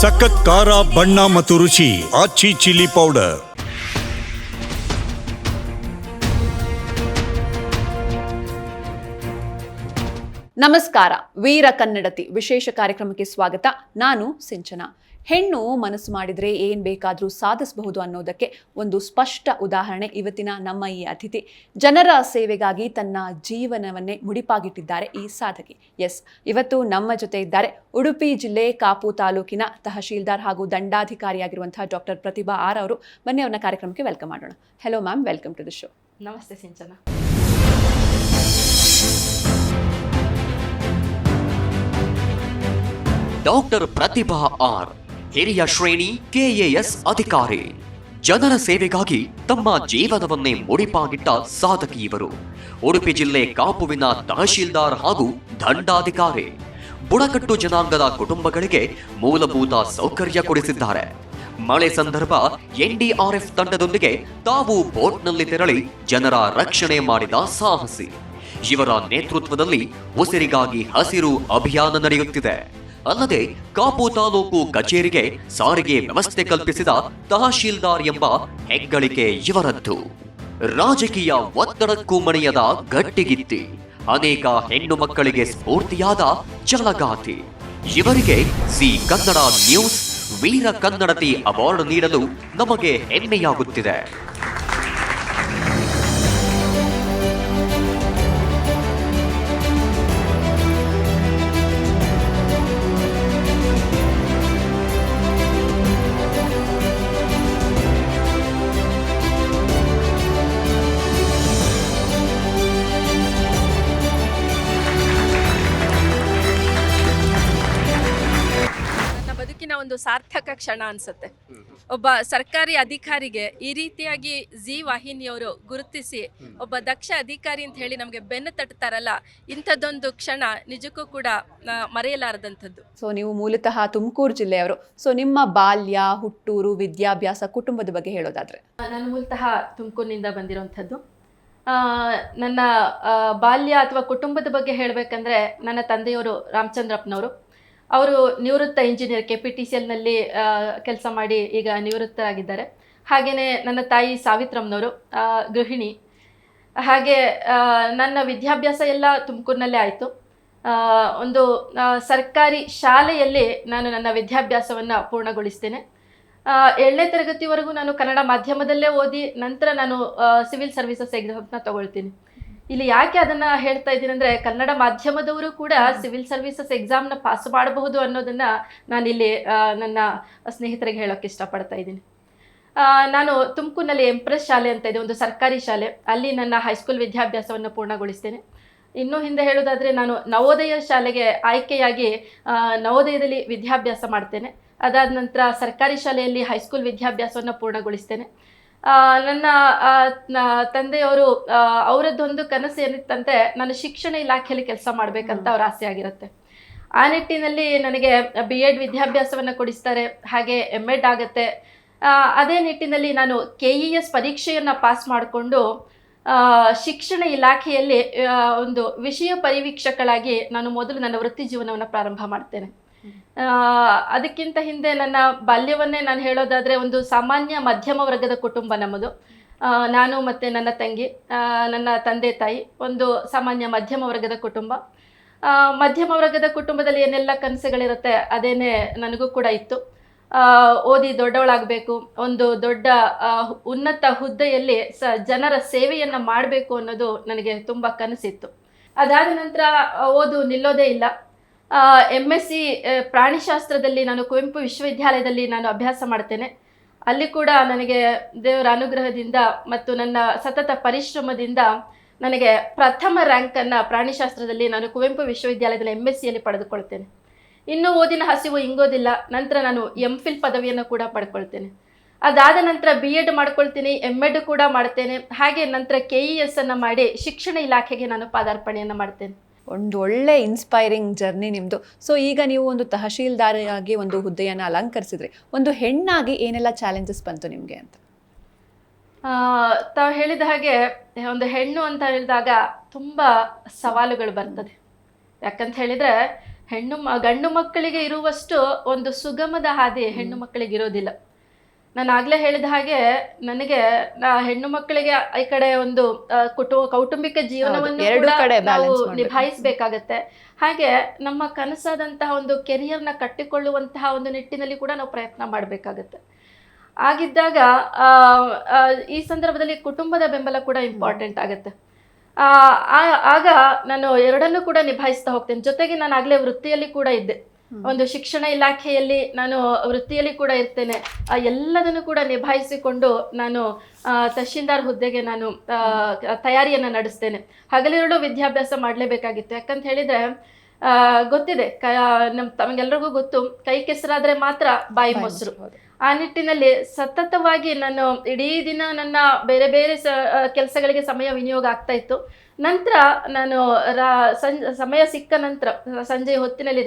ಸಖತ್ ಖಾರ, ಬಣ್ಣ ಮತ್ತು ರುಚಿ ಆಚಿ ಚಿಲ್ಲಿ ಪೌಡರ್. ನಮಸ್ಕಾರ. ವೀರ ಕನ್ನಡತಿ ವಿಶೇಷ ಕಾರ್ಯಕ್ರಮಕ್ಕೆ ಸ್ವಾಗತ. ನಾನು ಸಿಂಚನ. ಹೆಣ್ಣು ಮನಸ್ಸು ಮಾಡಿದ್ರೆ ಏನ್ ಬೇಕಾದ್ರೂ ಸಾಧಿಸಬಹುದು ಅನ್ನೋದಕ್ಕೆ ಒಂದು ಸ್ಪಷ್ಟ ಉದಾಹರಣೆ ಇವತ್ತಿನ ನಮ್ಮ ಈ ಅತಿಥಿ. ಜನರ ಸೇವೆಗಾಗಿ ತನ್ನ ಜೀವನವನ್ನೇ ಮುಡಿಪಾಗಿಟ್ಟಿದ್ದಾರೆ ಈ ಸಾಧಕಿ. ಇವತ್ತು ನಮ್ಮ ಜೊತೆ ಇದ್ದಾರೆ ಉಡುಪಿ ಜಿಲ್ಲೆ ಕಾಪು ತಾಲೂಕಿನ ತಹಶೀಲ್ದಾರ್ ಹಾಗೂ ದಂಡಾಧಿಕಾರಿಯಾಗಿರುವಂತಹ ಡಾಕ್ಟರ್ ಪ್ರತಿಭಾ ಆರ್ ಅವರು. ಬನ್ನಿ ಅವ್ರನ್ನ ಕಾರ್ಯಕ್ರಮಕ್ಕೆ ವೆಲ್ಕಮ್ ಮಾಡೋಣ. Hello ma'am, welcome to the show. ನಮಸ್ತೆ ಸಿಂಚನ. ಡಾಕ್ಟರ್ ಪ್ರತಿಭಾ ಆರ್ ಹಿರಿಯ ಶ್ರೇಣಿ ಕೆಎಎಸ್ ಅಧಿಕಾರಿ. ಜನರ ಸೇವೆಗಾಗಿ ತಮ್ಮ ಜೀವನವನ್ನೇ ಮುಡಿಪಾಗಿಟ್ಟ ಸಾಧಕಿ ಇವರು. ಉಡುಪಿ ಜಿಲ್ಲೆ ಕಾಪುವಿನ ತಹಶೀಲ್ದಾರ್ ಹಾಗೂ ದಂಡಾಧಿಕಾರಿ. ಬುಡಕಟ್ಟು ಜನಾಂಗದ ಕುಟುಂಬಗಳಿಗೆ ಮೂಲಭೂತ ಸೌಕರ್ಯ ಕೊಡಿಸಿದ್ದಾರೆ. ಮಳೆ ಸಂದರ್ಭ ಎನ್ಡಿಆರ್ಎಫ್ ತಂಡದೊಂದಿಗೆ ತಾವು ಬೋಟ್ನಲ್ಲಿ ತೆರಳಿ ಜನರ ರಕ್ಷಣೆ ಮಾಡಿದ ಸಾಹಸಿ. ಇವರ ನೇತೃತ್ವದಲ್ಲಿ ಉಸಿರಿಗಾಗಿ ಹಸಿರು ಅಭಿಯಾನ ನಡೆಯುತ್ತಿದೆ. ಅಲ್ಲದೆ ಕಾಪು ತಾಲೂಕು ಕಚೇರಿಗೆ ಸಾರಿಗೆ ವ್ಯವಸ್ಥೆ ಕಲ್ಪಿಸಿದ ತಹಶೀಲ್ದಾರ್ ಎಂಬ ಹೆಗ್ಗಳಿಕೆ ಇವರದ್ದು. ರಾಜಕೀಯ ಒತ್ತಡಕ್ಕೂ ಮಣಿಯದ ಗಟ್ಟಿಗಿತ್ತಿ, ಅನೇಕ ಹೆಣ್ಣು ಮಕ್ಕಳಿಗೆ ಸ್ಫೂರ್ತಿಯಾದ ಛಲಗಾತಿ. ಇವರಿಗೆ ಜಿ ಕನ್ನಡ ನ್ಯೂಸ್ ವೀರ ಕನ್ನಡತಿ ಅವಾರ್ಡ್ ನೀಡಲು ನಮಗೆ ಹೆಮ್ಮೆಯಾಗುತ್ತಿದೆ. ಒಂದು ಸಾರ್ಥಕ ಕ್ಷಣ ಅನ್ಸುತ್ತೆ. ಒಬ್ಬ ಸರ್ಕಾರಿ ಅಧಿಕಾರಿಗೆ ಈ ರೀತಿಯಾಗಿ ಜಿ ವಾಹಿನಿಯವರು ಗುರುತಿಸಿ ಒಬ್ಬ ದಕ್ಷ ಅಧಿಕಾರಿ ಅಂತ ಹೇಳಿ ನಮಗೆ ಬೆನ್ನು ತಟ್ತಾರಲ್ಲ, ಇಂಥದ್ದೊಂದು ಕ್ಷಣ ನಿಜಕ್ಕೂ ಕೂಡ ಮರೆಯಲಾರದಂಥದ್ದು. ಸೊ ನೀವು ಮೂಲತಃ ತುಮಕೂರು ಜಿಲ್ಲೆಯವರು. ಸೊ ನಿಮ್ಮ ಬಾಲ್ಯ, ಹುಟ್ಟೂರು, ವಿದ್ಯಾಭ್ಯಾಸ, ಕುಟುಂಬದ ಬಗ್ಗೆ ಹೇಳೋದಾದ್ರೆ? ನಾನು ಮೂಲತಃ ತುಮಕೂರಿನಿಂದ ಬಂದಿರುವಂಥದ್ದು. ನನ್ನ ಬಾಲ್ಯ ಅಥವಾ ಕುಟುಂಬದ ಬಗ್ಗೆ ಹೇಳಬೇಕಂದ್ರೆ, ನನ್ನ ತಂದೆಯವರು ರಾಮಚಂದ್ರಪ್ಪನವರು. ಅವರು ನಿವೃತ್ತ ಇಂಜಿನಿಯರ್, KPTCLನಲ್ಲಿ ಕೆಲಸ ಮಾಡಿ ಈಗ ನಿವೃತ್ತರಾಗಿದ್ದಾರೆ. ಹಾಗೆಯೇ ನನ್ನ ತಾಯಿ ಸಾವಿತ್ರಮ್ಮನವರು ಗೃಹಿಣಿ. ಹಾಗೆ ನನ್ನ ವಿದ್ಯಾಭ್ಯಾಸ ಎಲ್ಲ ತುಮಕೂರಿನಲ್ಲೇ ಆಯಿತು. ಒಂದು ಸರ್ಕಾರಿ ಶಾಲೆಯಲ್ಲಿ ನಾನು ನನ್ನ ವಿದ್ಯಾಭ್ಯಾಸವನ್ನು ಪೂರ್ಣಗೊಳಿಸ್ತೇನೆ. 7ನೇ ತರಗತಿವರೆಗೂ ನಾನು ಕನ್ನಡ ಮಾಧ್ಯಮದಲ್ಲೇ ಓದಿ ನಂತರ ನಾನು ಸಿವಿಲ್ ಸರ್ವಿಸಸ್ ಎಕ್ಸಾಮ್ನ ತಗೊಳ್ತೀನಿ. ಇಲ್ಲಿ ಯಾಕೆ ಅದನ್ನು ಹೇಳ್ತಾ ಇದ್ದೀನಿ ಅಂದರೆ, ಕನ್ನಡ ಮಾಧ್ಯಮದವರು ಕೂಡ ಸಿವಿಲ್ ಸರ್ವಿಸಸ್ ಎಕ್ಸಾಮ್ನ ಪಾಸ್ ಮಾಡಬಹುದು ಅನ್ನೋದನ್ನು ನಾನಿಲ್ಲಿ ನನ್ನ ಸ್ನೇಹಿತರಿಗೆ ಹೇಳೋಕ್ಕೆ ಇಷ್ಟಪಡ್ತಾ ಇದ್ದೀನಿ. ನಾನು ತುಮಕೂರಿನಲ್ಲಿ ಎಂಪ್ರೆಸ್ ಶಾಲೆ ಅಂತ ಇದೆ, ಒಂದು ಸರ್ಕಾರಿ ಶಾಲೆ. ಅಲ್ಲಿ ನನ್ನ ಹೈಸ್ಕೂಲ್ ವಿದ್ಯಾಭ್ಯಾಸವನ್ನು ಪೂರ್ಣಗೊಳಿಸ್ತೇನೆ. ಇನ್ನೂ ಹಿಂದೆ ಹೇಳೋದಾದರೆ, ನಾನು ನವೋದಯ ಶಾಲೆಗೆ ಆಯ್ಕೆಯಾಗಿ ನವೋದಯದಲ್ಲಿ ವಿದ್ಯಾಭ್ಯಾಸ ಮಾಡ್ತೇನೆ. ಅದಾದ ನಂತರ ಸರ್ಕಾರಿ ಶಾಲೆಯಲ್ಲಿ ಹೈಸ್ಕೂಲ್ ವಿದ್ಯಾಭ್ಯಾಸವನ್ನು ಪೂರ್ಣಗೊಳಿಸ್ತೇನೆ. ನನ್ನ ತಂದೆಯವರು ಅವರದ್ದೊಂದು ಕನಸು ಏನಿತ್ತಂತೆ, ನಾನು ಶಿಕ್ಷಣ ಇಲಾಖೆಯಲ್ಲಿ ಕೆಲಸ ಮಾಡಬೇಕಂತ ಅವ್ರ ಆಸೆ ಆಗಿರುತ್ತೆ. ಆ ನಿಟ್ಟಿನಲ್ಲಿ ನನಗೆ BEd ವಿದ್ಯಾಭ್ಯಾಸವನ್ನು ಕೊಡಿಸ್ತಾರೆ, ಹಾಗೆ MEd ಆಗುತ್ತೆ. ಅದೇ ನಿಟ್ಟಿನಲ್ಲಿ ನಾನು KES ಪರೀಕ್ಷೆಯನ್ನು ಪಾಸ್ ಮಾಡಿಕೊಂಡು ಶಿಕ್ಷಣ ಇಲಾಖೆಯಲ್ಲಿ ಒಂದು ವಿಷಯ ಪರಿವೀಕ್ಷಕಳಾಗಿ ನಾನು ಮೊದಲು ನನ್ನ ವೃತ್ತಿ ಜೀವನವನ್ನು ಪ್ರಾರಂಭ ಮಾಡ್ತೇನೆ. ಅದಕ್ಕಿಂತ ಹಿಂದೆ ನನ್ನ ಬಾಲ್ಯವನ್ನೇ ನಾನು ಹೇಳೋದಾದರೆ, ಒಂದು ಸಾಮಾನ್ಯ ಮಧ್ಯಮ ವರ್ಗದ ಕುಟುಂಬ ನಮ್ಮದು. ನಾನು ಮತ್ತು ನನ್ನ ತಂಗಿ, ನನ್ನ ತಂದೆ ತಾಯಿ, ಒಂದು ಸಾಮಾನ್ಯ ಮಧ್ಯಮ ವರ್ಗದ ಕುಟುಂಬ. ಮಧ್ಯಮ ವರ್ಗದ ಕುಟುಂಬದಲ್ಲಿ ಏನೆಲ್ಲ ಕನಸುಗಳಿರುತ್ತೆ ಅದೇನೇ ನನಗೂ ಕೂಡ ಇತ್ತು. ಓದಿ ದೊಡ್ಡವಳಾಗಬೇಕು, ಒಂದು ದೊಡ್ಡ ಉನ್ನತ ಹುದ್ದೆಯಲ್ಲಿ ಜನರ ಸೇವೆಯನ್ನು ಮಾಡಬೇಕು ಅನ್ನೋದು ನನಗೆ ತುಂಬ ಕನಸಿತ್ತು. ಅದಾದ ನಂತರ ಓದು ನಿಲ್ಲೋದೇ ಇಲ್ಲ. MSc ಪ್ರಾಣಿಶಾಸ್ತ್ರದಲ್ಲಿ ನಾನು ಕುವೆಂಪು ವಿಶ್ವವಿದ್ಯಾಲಯದಲ್ಲಿ ನಾನು ಅಭ್ಯಾಸ ಮಾಡ್ತೇನೆ. ಅಲ್ಲಿ ಕೂಡ ನನಗೆ ದೇವರ ಅನುಗ್ರಹದಿಂದ ಮತ್ತು ನನ್ನ ಸತತ ಪರಿಶ್ರಮದಿಂದ ನನಗೆ ಪ್ರಥಮ ರ್ಯಾಂಕನ್ನು ಪ್ರಾಣಿಶಾಸ್ತ್ರದಲ್ಲಿ ನಾನು ಕುವೆಂಪು ವಿಶ್ವವಿದ್ಯಾಲಯದಲ್ಲಿ MScಯಲ್ಲಿ ಪಡೆದುಕೊಳ್ತೇನೆ. ಇನ್ನೂ ಓದಿನ ಹಸಿವು ಇಂಗೋದಿಲ್ಲ. ನಂತರ ನಾನು MPhil ಪದವಿಯನ್ನು ಕೂಡ ಪಡ್ಕೊಳ್ತೇನೆ. ಅದಾದ ನಂತರ BEd ಮಾಡ್ಕೊಳ್ತೀನಿ, MEd ಕೂಡ ಮಾಡ್ತೇನೆ. ಹಾಗೆ ನಂತರ KES ಅನ್ನು ಮಾಡಿ ಶಿಕ್ಷಣ ಇಲಾಖೆಗೆ ನಾನು ಪಾದಾರ್ಪಣೆಯನ್ನು ಮಾಡ್ತೇನೆ. ಒಂದು ಒಳ್ಳೆ ಇನ್ಸ್ಪೈರಿಂಗ್ ಜರ್ನಿ ನಿಮ್ಮದು. ಸೊ ಈಗ ನೀವು ಒಂದು ತಹಶೀಲ್ದಾರಾಗಿ ಒಂದು ಹುದ್ದೆಯನ್ನು ಅಲಂಕರಿಸಿದ್ರಿ. ಒಂದು ಹೆಣ್ಣಾಗಿ ಏನೆಲ್ಲ ಚಾಲೆಂಜಸ್ ಬಂತು ನಿಮಗೆ ಅಂತ? ತಾವು ಹೇಳಿದ ಹಾಗೆ ಒಂದು ಹೆಣ್ಣು ಅಂತ ಹೇಳಿದಾಗ ತುಂಬ ಸವಾಲುಗಳು ಬರ್ತದೆ. ಯಾಕಂತ ಹೇಳಿದರೆ ಗಂಡು ಮಕ್ಕಳಿಗೆ ಇರುವಷ್ಟು ಒಂದು ಸುಗಮದ ಹಾದಿ ಹೆಣ್ಣು ಮಕ್ಕಳಿಗೆ ಇರೋದಿಲ್ಲ. ನಾನು ಆಗ್ಲೇ ಹೇಳಿದ ಹಾಗೆ ನನಗೆ ಹೆಣ್ಣು ಮಕ್ಕಳಿಗೆ ಈ ಕಡೆ ಒಂದು ಕೌಟುಂಬಿಕ ಜೀವನವನ್ನು ಕೂಡ ನಾವು ನಿಭಾಯಿಸಬೇಕಾಗತ್ತೆ. ಹಾಗೆ ನಮ್ಮ ಕನಸಾದಂತಹ ಒಂದು ಕೆರಿಯರ್ನ ಕಟ್ಟಿಕೊಳ್ಳುವಂತಹ ಒಂದು ನಿಟ್ಟಿನಲ್ಲಿ ಕೂಡ ನಾವು ಪ್ರಯತ್ನ ಮಾಡಬೇಕಾಗತ್ತೆ. ಆಗಿದ್ದಾಗ ಈ ಸಂದರ್ಭದಲ್ಲಿ ಕುಟುಂಬದ ಬೆಂಬಲ ಕೂಡ ಇಂಪಾರ್ಟೆಂಟ್ ಆಗುತ್ತೆ. ಆಗ ನಾನು ಎರಡನ್ನೂ ಕೂಡ ನಿಭಾಯಿಸ್ತಾ ಹೋಗ್ತೇನೆ. ಜೊತೆಗೆ ನಾನು ಆಗ್ಲೇ ವೃತ್ತಿಯಲ್ಲಿ ಕೂಡ ಇದ್ದೆ, ಒಂದು ಶಿಕ್ಷಣ ಇಲಾಖೆಯಲ್ಲಿ ನಾನು ವೃತ್ತಿಯಲ್ಲಿ ಕೂಡ ಇರ್ತೇನೆ. ಎಲ್ಲದನ್ನು ಕೂಡ ನಿಭಾಯಿಸಿಕೊಂಡು ನಾನು ತಹಶೀಲ್ದಾರ್ ಹುದ್ದೆಗೆ ನಾನು ತಯಾರಿಯನ್ನು ನಡೆಸ್ತೇನೆ. ಹಗಲಿರುಳು ವಿದ್ಯಾಭ್ಯಾಸ ಮಾಡಲೇಬೇಕಾಗಿತ್ತು. ಯಾಕಂತ ಹೇಳಿದ್ರೆ ಗೊತ್ತಿದೆ, ತಮಗೆಲ್ಲರಿಗೂ ಗೊತ್ತು, ಕೈ ಕೆಸರಾದ್ರೆ ಮಾತ್ರ ಬಾಯಿ ಮೊಸರು. ಆ ನಿಟ್ಟಿನಲ್ಲಿ ಸತತವಾಗಿ ನಾನು ಇಡೀ ದಿನ ನನ್ನ ಬೇರೆ ಬೇರೆ ಕೆಲಸಗಳಿಗೆ ಸಮಯ ವಿನಿಯೋಗ ಆಗ್ತಾ ಇತ್ತು. ನಂತರ ನಾನು ಸಮಯ ಸಿಕ್ಕ ನಂತರ ಸಂಜೆ ಹೊತ್ತಿನಲ್ಲಿ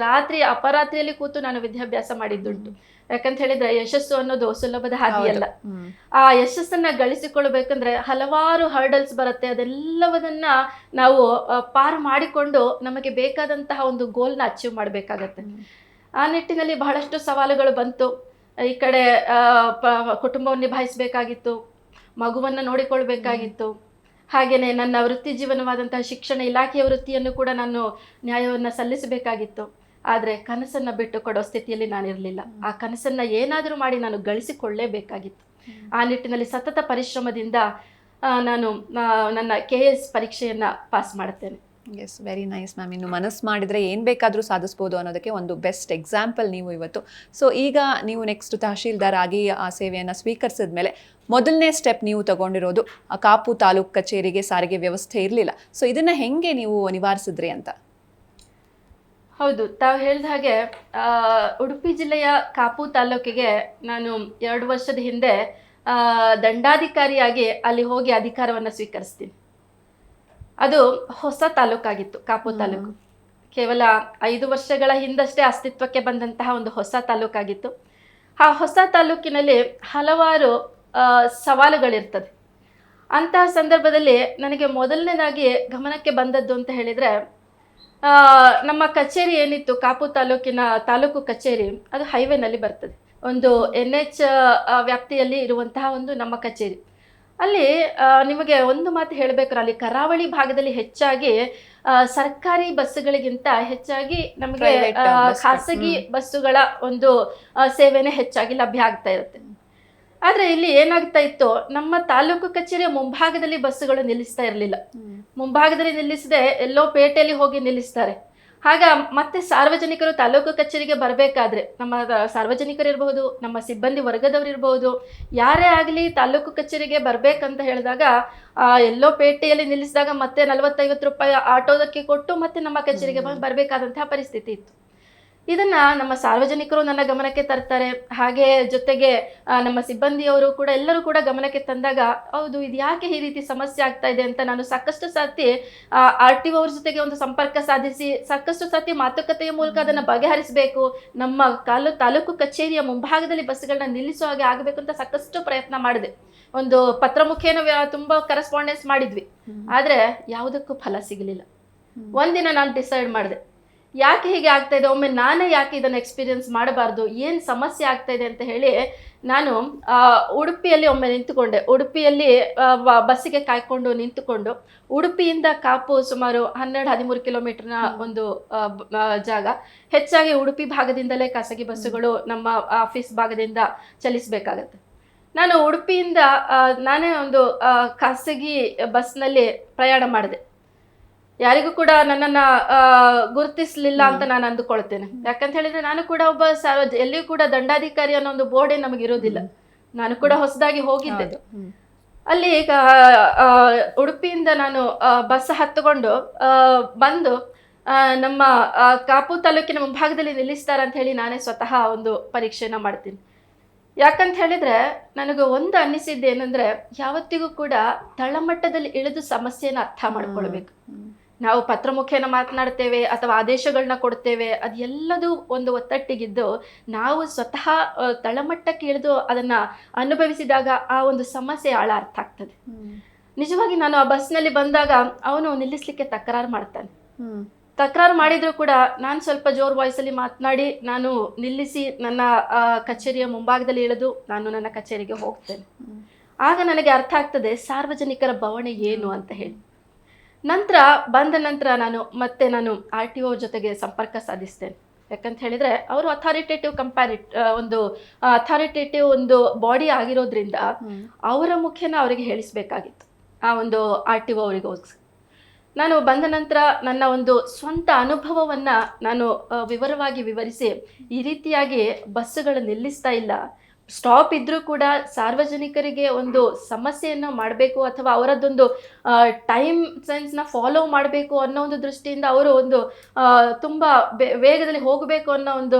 ಅಪರಾತ್ರಿಯಲ್ಲಿ ಕೂತು ನಾನು ವಿದ್ಯಾಭ್ಯಾಸ ಮಾಡಿದ್ದುಂಟು. ಯಾಕಂತ ಹೇಳಿದ್ರೆ ಯಶಸ್ಸು ಅನ್ನೋದು ಸುಲಭದ ಹಾದಿಯಲ್ಲ. ಆ ಯಶಸ್ಸನ್ನ ಗಳಿಸಿಕೊಳ್ಬೇಕಂದ್ರೆ ಹಲವಾರು ಹರ್ಡಲ್ಸ್ ಬರುತ್ತೆ. ಅದೆಲ್ಲವನ್ನ ನಾವು ಪಾರು ಮಾಡಿಕೊಂಡು ನಮಗೆ ಬೇಕಾದಂತಹ ಒಂದು ಗೋಲ್ನ ಅಚೀವ್ ಮಾಡಬೇಕಾಗತ್ತೆ. ಆ ನಿಟ್ಟಿನಲ್ಲಿ ಬಹಳಷ್ಟು ಸವಾಲುಗಳು ಬಂತು. ಈ ಕಡೆ ಕುಟುಂಬವನ್ನು ನಿಭಾಯಿಸಬೇಕಾಗಿತ್ತು, ಮಗುವನ್ನು ನೋಡಿಕೊಳ್ಬೇಕಾಗಿತ್ತು. ಹಾಗೆಯೇ ನನ್ನ ವೃತ್ತಿ ಜೀವನವಾದಂತಹ ಶಿಕ್ಷಣ ಇಲಾಖೆಯ ವೃತ್ತಿಯನ್ನು ಕೂಡ ನಾನು ನ್ಯಾಯವನ್ನು ಸಲ್ಲಿಸಬೇಕಾಗಿತ್ತು. ಆದರೆ ಕನಸನ್ನು ಬಿಟ್ಟು ಕೊಡೋ ಸ್ಥಿತಿಯಲ್ಲಿ ನಾನಿರಲಿಲ್ಲ. ಆ ಕನಸನ್ನು ಏನಾದರೂ ಮಾಡಿ ನಾನು ಗಳಿಸಿಕೊಳ್ಳಲೇಬೇಕಾಗಿತ್ತು. ಆ ನಿಟ್ಟಿನಲ್ಲಿ ಸತತ ಪರಿಶ್ರಮದಿಂದ ನಾನು ನನ್ನ KS ಪರೀಕ್ಷೆಯನ್ನು ಪಾಸ್ ಮಾಡುತ್ತೇನೆ. Yes, very nice ma'am. ಇನ್ನು ಮನಸ್ಸು ಮಾಡಿದರೆ ಏನು ಬೇಕಾದರೂ ಸಾಧಿಸ್ಬೋದು ಅನ್ನೋದಕ್ಕೆ ಒಂದು ಬೆಸ್ಟ್ ಎಕ್ಸಾಂಪಲ್ ನೀವು ಇವತ್ತು. ಸೊ ಈಗ ನೀವು ನೆಕ್ಸ್ಟ್ ತಹಶೀಲ್ದಾರ್ ಆಗಿ ಆ ಸೇವೆಯನ್ನು ಸ್ವೀಕರಿಸಿದ ಮೇಲೆ ಮೊದಲನೇ ಸ್ಟೆಪ್ ನೀವು ತಗೊಂಡಿರೋದು ಕಾಪು ತಾಲೂಕು ಕಚೇರಿಗೆ ಸಾರಿಗೆ ವ್ಯವಸ್ಥೆ ಇರಲಿಲ್ಲ. ಸೊ ಇದನ್ನು ಹೆಂಗೆ ನೀವು ನಿವಾರಿಸಿದ್ರಿ ಅಂತ? ಹೌದು, ತಾವು ಹೇಳಿದ ಹಾಗೆ ಉಡುಪಿ ಜಿಲ್ಲೆಯ ಕಾಪು ತಾಲೂಕಿಗೆ ನಾನು 2 ವರ್ಷದ ಹಿಂದೆ ದಂಡಾಧಿಕಾರಿಯಾಗಿ ಅಲ್ಲಿ ಹೋಗಿ ಅಧಿಕಾರವನ್ನು ಸ್ವೀಕರಿಸ್ತೀನಿ. ಅದು ಹೊಸ ತಾಲೂಕಾಗಿತ್ತು ಕಾಪು ತಾಲೂಕು. ಕೇವಲ 5 ವರ್ಷಗಳ ಹಿಂದಷ್ಟೇ ಅಸ್ತಿತ್ವಕ್ಕೆ ಬಂದಂತಹ ಒಂದು ಹೊಸ ತಾಲೂಕಾಗಿತ್ತು. ಆ ಹೊಸ ತಾಲೂಕಿನಲ್ಲಿ ಹಲವಾರು ಸವಾಲುಗಳಿರ್ತದೆ. ಅಂತಹ ಸಂದರ್ಭದಲ್ಲಿ ನನಗೆ ಮೊದಲನೇದಾಗಿ ಗಮನಕ್ಕೆ ಬಂದದ್ದು ಅಂತ ಹೇಳಿದರೆ, ನಮ್ಮ ಕಚೇರಿ ಏನಿತ್ತು, ಕಾಪು ತಾಲೂಕು ಕಚೇರಿ, ಅದು ಹೈವೇನಲ್ಲಿ ಬರ್ತದೆ. ಒಂದು NH ವ್ಯಾಪ್ತಿಯಲ್ಲಿ ಇರುವಂತಹ ಒಂದು ನಮ್ಮ ಕಚೇರಿ. ಅಲ್ಲಿ ನಿಮಗೆ ಒಂದು ಮಾತು ಹೇಳಬೇಕು, ಅಲ್ಲಿ ಕರಾವಳಿ ಭಾಗದಲ್ಲಿ ಹೆಚ್ಚಾಗಿ ಸರ್ಕಾರಿ ಬಸ್ಸುಗಳಿಗಿಂತ ಹೆಚ್ಚಾಗಿ ನಮಗೆ ಖಾಸಗಿ ಬಸ್ಸುಗಳ ಒಂದು ಸೇವೆನೇ ಹೆಚ್ಚಾಗಿ ಲಭ್ಯ ಆಗ್ತಾ ಇರುತ್ತೆ. ಆದರೆ ಇಲ್ಲಿ ಏನಾಗ್ತಾ ಇತ್ತು, ನಮ್ಮ ತಾಲೂಕು ಕಚೇರಿಯ ಮುಂಭಾಗದಲ್ಲಿ ಬಸ್ಸುಗಳು ನಿಲ್ಲಿಸ್ತಾ ಇರಲಿಲ್ಲ. ಮುಂಭಾಗದಲ್ಲಿ ನಿಲ್ಲಿಸದೆ ಎಲ್ಲೋ ಪೇಟೆಯಲ್ಲಿ ಹೋಗಿ ನಿಲ್ಲಿಸ್ತಾರೆ. ಆಗ ಮತ್ತೆ ಸಾರ್ವಜನಿಕರು ತಾಲೂಕು ಕಚೇರಿಗೆ ಬರಬೇಕಾದ್ರೆ, ನಮ್ಮ ಸಾರ್ವಜನಿಕರು ಇರಬಹುದು, ನಮ್ಮ ಸಿಬ್ಬಂದಿ ವರ್ಗದವರು ಇರಬಹುದು, ಯಾರೇ ಆಗಲಿ ತಾಲೂಕು ಕಚೇರಿಗೆ ಬರಬೇಕಂತ ಹೇಳಿದಾಗ ಎಲ್ಲೋ ಪೇಟೆಯಲ್ಲಿ ನಿಲ್ಲಿಸಿದಾಗ ಮತ್ತೆ 40-50 ರೂಪಾಯಿ ಆಟೋದಕ್ಕೆ ಕೊಟ್ಟು ಮತ್ತೆ ನಮ್ಮ ಕಚೇರಿಗೆ ಬರಬೇಕಾದಂತಹ ಪರಿಸ್ಥಿತಿ ಇತ್ತು. ಇದನ್ನ ನಮ್ಮ ಸಾರ್ವಜನಿಕರು ನನ್ನ ಗಮನಕ್ಕೆ ತರ್ತಾರೆ. ಹಾಗೆ ಜೊತೆಗೆ ನಮ್ಮ ಸಿಬ್ಬಂದಿಯವರು ಕೂಡ ಎಲ್ಲರೂ ಕೂಡ ಗಮನಕ್ಕೆ ತಂದಾಗ, ಹೌದು ಇದು ಯಾಕೆ ಈ ರೀತಿ ಸಮಸ್ಯೆ ಆಗ್ತಾ ಇದೆ ಅಂತ ನಾನು ಸಾಕಷ್ಟು ಸಾತಿ RTO ಅವ್ರ ಜೊತೆಗೆ ಒಂದು ಸಂಪರ್ಕ ಸಾಧಿಸಿ ಸಾಕಷ್ಟು ಸಾತಿ ಮಾತುಕತೆಯ ಮೂಲಕ ಅದನ್ನು ಬಗೆಹರಿಸಬೇಕು, ನಮ್ಮ ತಾಲೂಕು ಕಚೇರಿಯ ಮುಂಭಾಗದಲ್ಲಿ ಬಸ್ಗಳನ್ನ ನಿಲ್ಲಿಸೋ ಹಾಗೆ ಆಗಬೇಕು ಅಂತ ಸಾಕಷ್ಟು ಪ್ರಯತ್ನ ಮಾಡಿದೆ. ಒಂದು ಪತ್ರ ಮುಖೇನ ತುಂಬಾ ಕರೆಸ್ಪಾಂಡೆನ್ಸ್ ಮಾಡಿದ್ವಿ. ಆದ್ರೆ ಯಾವುದಕ್ಕೂ ಫಲ ಸಿಗಲಿಲ್ಲ. ಒಂದಿನ ನಾನು ಡಿಸೈಡ್ ಮಾಡಿದೆ, ಯಾಕೆ ಹೀಗೆ ಆಗ್ತಾ ಇದೆ, ಒಮ್ಮೆ ನಾನೇ ಯಾಕೆ ಇದನ್ನು ಎಕ್ಸ್ಪೀರಿಯನ್ಸ್ ಮಾಡಬಾರ್ದು, ಏನು ಸಮಸ್ಯೆ ಆಗ್ತಾ ಇದೆ ಅಂತ ಹೇಳಿ ನಾನು ಉಡುಪಿಯಲ್ಲಿ ಒಮ್ಮೆ ನಿಂತುಕೊಂಡೆ. ಉಡುಪಿಯಲ್ಲಿ ಬಸ್ಸಿಗೆ ಕಾಯ್ಕೊಂಡು ನಿಂತುಕೊಂಡು, ಉಡುಪಿಯಿಂದ ಕಾಪು ಸುಮಾರು 12-13 ಕಿಲೋಮೀಟರ್ನ ಒಂದು ಜಾಗ. ಹೆಚ್ಚಾಗಿ ಉಡುಪಿ ಭಾಗದಿಂದಲೇ ಖಾಸಗಿ ಬಸ್ಸುಗಳು ನಮ್ಮ ಆಫೀಸ್ ಭಾಗದಿಂದ ಚಲಿಸಬೇಕಾಗತ್ತೆ. ನಾನು ಉಡುಪಿಯಿಂದ ನಾನೇ ಒಂದು ಖಾಸಗಿ ಬಸ್ನಲ್ಲಿ ಪ್ರಯಾಣ ಮಾಡಿದೆ. ಯಾರಿಗೂ ಕೂಡ ನನ್ನನ್ನು ಗುರುತಿಸಲಿಲ್ಲ ಅಂತ ನಾನು ಅಂದುಕೊಳ್ತೇನೆ. ಯಾಕಂತ ಹೇಳಿದ್ರೆ ನಾನು ಕೂಡ ಒಬ್ಬ ಎಲ್ಲಿಯೂ ಕೂಡ ದಂಡಾಧಿಕಾರಿ ಅನ್ನೋ ಒಂದು ಬೋರ್ಡೇ ನಮಗಿರೋದಿಲ್ಲ. ನಾನು ಕೂಡ ಹೊಸದಾಗಿ ಹೋಗಿದ್ದೆ. ಅಲ್ಲಿ ಉಡುಪಿಯಿಂದ ನಾನು ಬಸ್ ಹತ್ತುಕೊಂಡು ಬಂದು ನಮ್ಮ ಕಾಪು ತಾಲೂಕಿನ ಮುಂಭಾಗದಲ್ಲಿ ನಿಲ್ಲಿಸ್ತಾರೆ ಅಂತ ಹೇಳಿ ನಾನೇ ಸ್ವತಃ ಒಂದು ಪರೀಕ್ಷೆನ ಮಾಡ್ತೀನಿ. ಯಾಕಂತ ಹೇಳಿದ್ರೆ ನನಗೆ ಒಂದು ಅನ್ನಿಸಿದ್ದು ಏನಂದ್ರೆ, ಯಾವತ್ತಿಗೂ ಕೂಡ ತಳಮಟ್ಟದಲ್ಲಿ ಇಳಿದು ಸಮಸ್ಯೆನ ಅರ್ಥ ಮಾಡ್ಕೊಳ್ಬೇಕು. ನಾವು ಪತ್ರ ಮುಖೇನ ಮಾತನಾಡ್ತೇವೆ ಅಥವಾ ಆದೇಶಗಳನ್ನ ಕೊಡ್ತೇವೆ, ಅದೆಲ್ಲದೂ ಒಂದು ಒತ್ತಟ್ಟಿಗಿದ್ದು ನಾವು ಸ್ವತಃ ತಳಮಟ್ಟಕ್ಕೆ ಇಳಿದು ಅದನ್ನ ಅನುಭವಿಸಿದಾಗ ಆ ಒಂದು ಸಮಸ್ಯೆ ಆಳ ಅರ್ಥ ಆಗ್ತದೆ. ನಿಜವಾಗಿ ನಾನು ಆ ಬಸ್ನಲ್ಲಿ ಬಂದಾಗ ಅವನು ನಿಲ್ಲಿಸ್ಲಿಕ್ಕೆ ತಕರಾರು ಮಾಡ್ತಾನೆ. ತಕರಾರು ಮಾಡಿದ್ರು ಕೂಡ ನಾನು ಸ್ವಲ್ಪ ಜೋರು ವಾಯ್ಸಲ್ಲಿ ಮಾತನಾಡಿ ನಾನು ನಿಲ್ಲಿಸಿ ನನ್ನ ಕಚೇರಿಯ ಮುಂಭಾಗದಲ್ಲಿ ಇಳಿದು ನಾನು ನನ್ನ ಕಚೇರಿಗೆ ಹೋಗ್ತೇನೆ. ಆಗ ನನಗೆ ಅರ್ಥ ಆಗ್ತದೆ ಸಾರ್ವಜನಿಕರ ಬವಣೆ ಏನು ಅಂತ ಹೇಳಿ. ನಂತರ ಬಂದ ನಂತರ ನಾನು RTO ಜೊತೆಗೆ ಸಂಪರ್ಕ ಸಾಧಿಸ್ತೇನೆ. ಯಾಕಂತ ಹೇಳಿದರೆ ಅವರು ಅಥಾರಿಟೇಟಿವ್ ಒಂದು ಬಾಡಿ ಆಗಿರೋದ್ರಿಂದ ಅವರ ಮುಖ್ಯನ ಅವರಿಗೆ ಹೇಳಿಸ್ಬೇಕಾಗಿತ್ತು, ಆ ಒಂದು RTO ಅವರಿಗೆ. ನಾನು ಬಂದ ನಂತರ ನನ್ನ ಒಂದು ಸ್ವಂತ ಅನುಭವವನ್ನು ನಾನು ವಿವರವಾಗಿ ವಿವರಿಸಿ, ಈ ರೀತಿಯಾಗಿ ಬಸ್ಸುಗಳು ನಿಲ್ಲಿಸ್ತಾ ಇಲ್ಲ, ಸ್ಟಾಪ್ ಇದ್ರೂ ಕೂಡ ಸಾರ್ವಜನಿಕರಿಗೆ ಒಂದು ಸಮಸ್ಯೆಯನ್ನು ಮಾಡಬೇಕು ಅಥವಾ ಅವರದ್ದೊಂದು ಟೈಮ್ ಸೆನ್ಸ್ನ ಫಾಲೋ ಮಾಡಬೇಕು ಅನ್ನೋ ಒಂದು ದೃಷ್ಟಿಯಿಂದ ಅವರು ಒಂದು ತುಂಬ ವೇಗದಲ್ಲಿ ಹೋಗಬೇಕು ಅನ್ನೋ ಒಂದು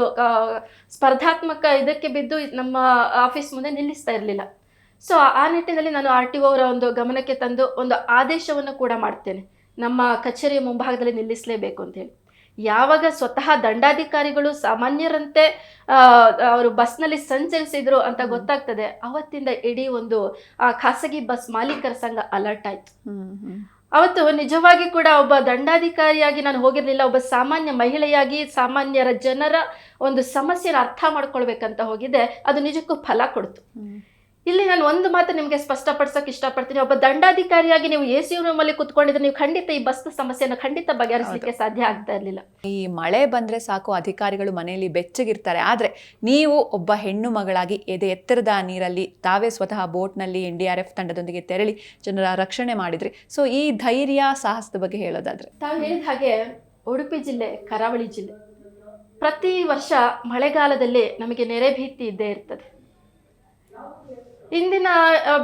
ಸ್ಪರ್ಧಾತ್ಮಕ ಇದಕ್ಕೆ ಬಿದ್ದು ನಮ್ಮ ಆಫೀಸ್ ಮುಂದೆ ನಿಲ್ಲಿಸ್ತಾ ಇರಲಿಲ್ಲ. ಸೊ ಆ ನಿಟ್ಟಿನಲ್ಲಿ ನಾನು RTO ಅವರ ಒಂದು ಗಮನಕ್ಕೆ ತಂದು ಒಂದು ಆದೇಶವನ್ನು ಕೂಡ ಮಾಡ್ತೇನೆ, ನಮ್ಮ ಕಚೇರಿಯ ಮುಂಭಾಗದಲ್ಲಿ ನಿಲ್ಲಿಸಲೇಬೇಕು ಅಂತೇಳಿ. ಯಾವಾಗ ಸ್ವತಃ ದಂಡಾಧಿಕಾರಿಗಳು ಸಾಮಾನ್ಯರಂತೆ ಅವರು ಬಸ್ನಲ್ಲಿ ಸಂಚರಿಸಿದ್ರು ಅಂತ ಗೊತ್ತಾಗ್ತದೆ, ಅವತ್ತಿಂದ ಇಡೀ ಒಂದು ಖಾಸಗಿ ಬಸ್ ಮಾಲೀಕರ ಸಂಘ ಅಲರ್ಟ್ ಆಯ್ತು. ಅವತ್ತು ನಿಜವಾಗಿ ಕೂಡ ಒಬ್ಬ ದಂಡಾಧಿಕಾರಿಯಾಗಿ ನಾನು ಹೋಗಿರ್ಲಿಲ್ಲ, ಒಬ್ಬ ಸಾಮಾನ್ಯ ಮಹಿಳೆಯಾಗಿ ಸಾಮಾನ್ಯರ ಜನರ ಒಂದು ಸಮಸ್ಯೆನ ಅರ್ಥ ಮಾಡ್ಕೊಳ್ಬೇಕಂತ ಹೋಗಿದ್ದೆ. ಅದು ನಿಜಕ್ಕೂ ಫಲ ಕೊಡ್ತು. ಇಲ್ಲಿ ನಾನು ಒಂದು ಮಾತು ನಿಮಗೆ ಸ್ಪಷ್ಟಪಡಿಸೋಕೆ ಇಷ್ಟಪಡ್ತೀನಿ. ಒಬ್ಬ ದಂಡಾಧಿಕಾರಿಯಾಗಿ ನೀವು AC ರೂಮಲ್ಲಿ ಕುತ್ಕೊಂಡಿದ್ರೆ ನೀವು ಖಂಡಿತ ಈ ಬಸ್ ಸಮಸ್ಯೆಯನ್ನು ಖಂಡಿತ ಬಗೆಹರಿಸಲಿಕ್ಕೆ ಸಾಧ್ಯ ಆಗ್ತಾ ಇರಲಿಲ್ಲ. ಈ ಮಳೆ ಬಂದರೆ ಸಾಕು ಅಧಿಕಾರಿಗಳು ಮನೆಯಲ್ಲಿ ಬೆಚ್ಚಗಿರ್ತಾರೆ, ಆದರೆ ನೀವು ಒಬ್ಬ ಹೆಣ್ಣು ಮಗಳಾಗಿ ಎತ್ತರದ ನೀರಲ್ಲಿ ತಾವೇ ಸ್ವತಃ ಬೋಟ್ನಲ್ಲಿ NDRF ತಂಡದೊಂದಿಗೆ ತೆರಳಿ ಜನರ ರಕ್ಷಣೆ ಮಾಡಿದ್ರಿ. ಸೊ ಈ ಧೈರ್ಯ ಸಾಹಸದ ಬಗ್ಗೆ ಹೇಳೋದಾದ್ರೆ, ತಾವು ಹೇಳಿದ ಹಾಗೆ ಉಡುಪಿ ಜಿಲ್ಲೆ ಕರಾವಳಿ ಜಿಲ್ಲೆ ಪ್ರತಿ ವರ್ಷ ಮಳೆಗಾಲದಲ್ಲಿ ನಮಗೆ ನೆರೆ ಭೀತಿ ಇದ್ದೇ ಇರ್ತದೆ. ಇಂದಿನ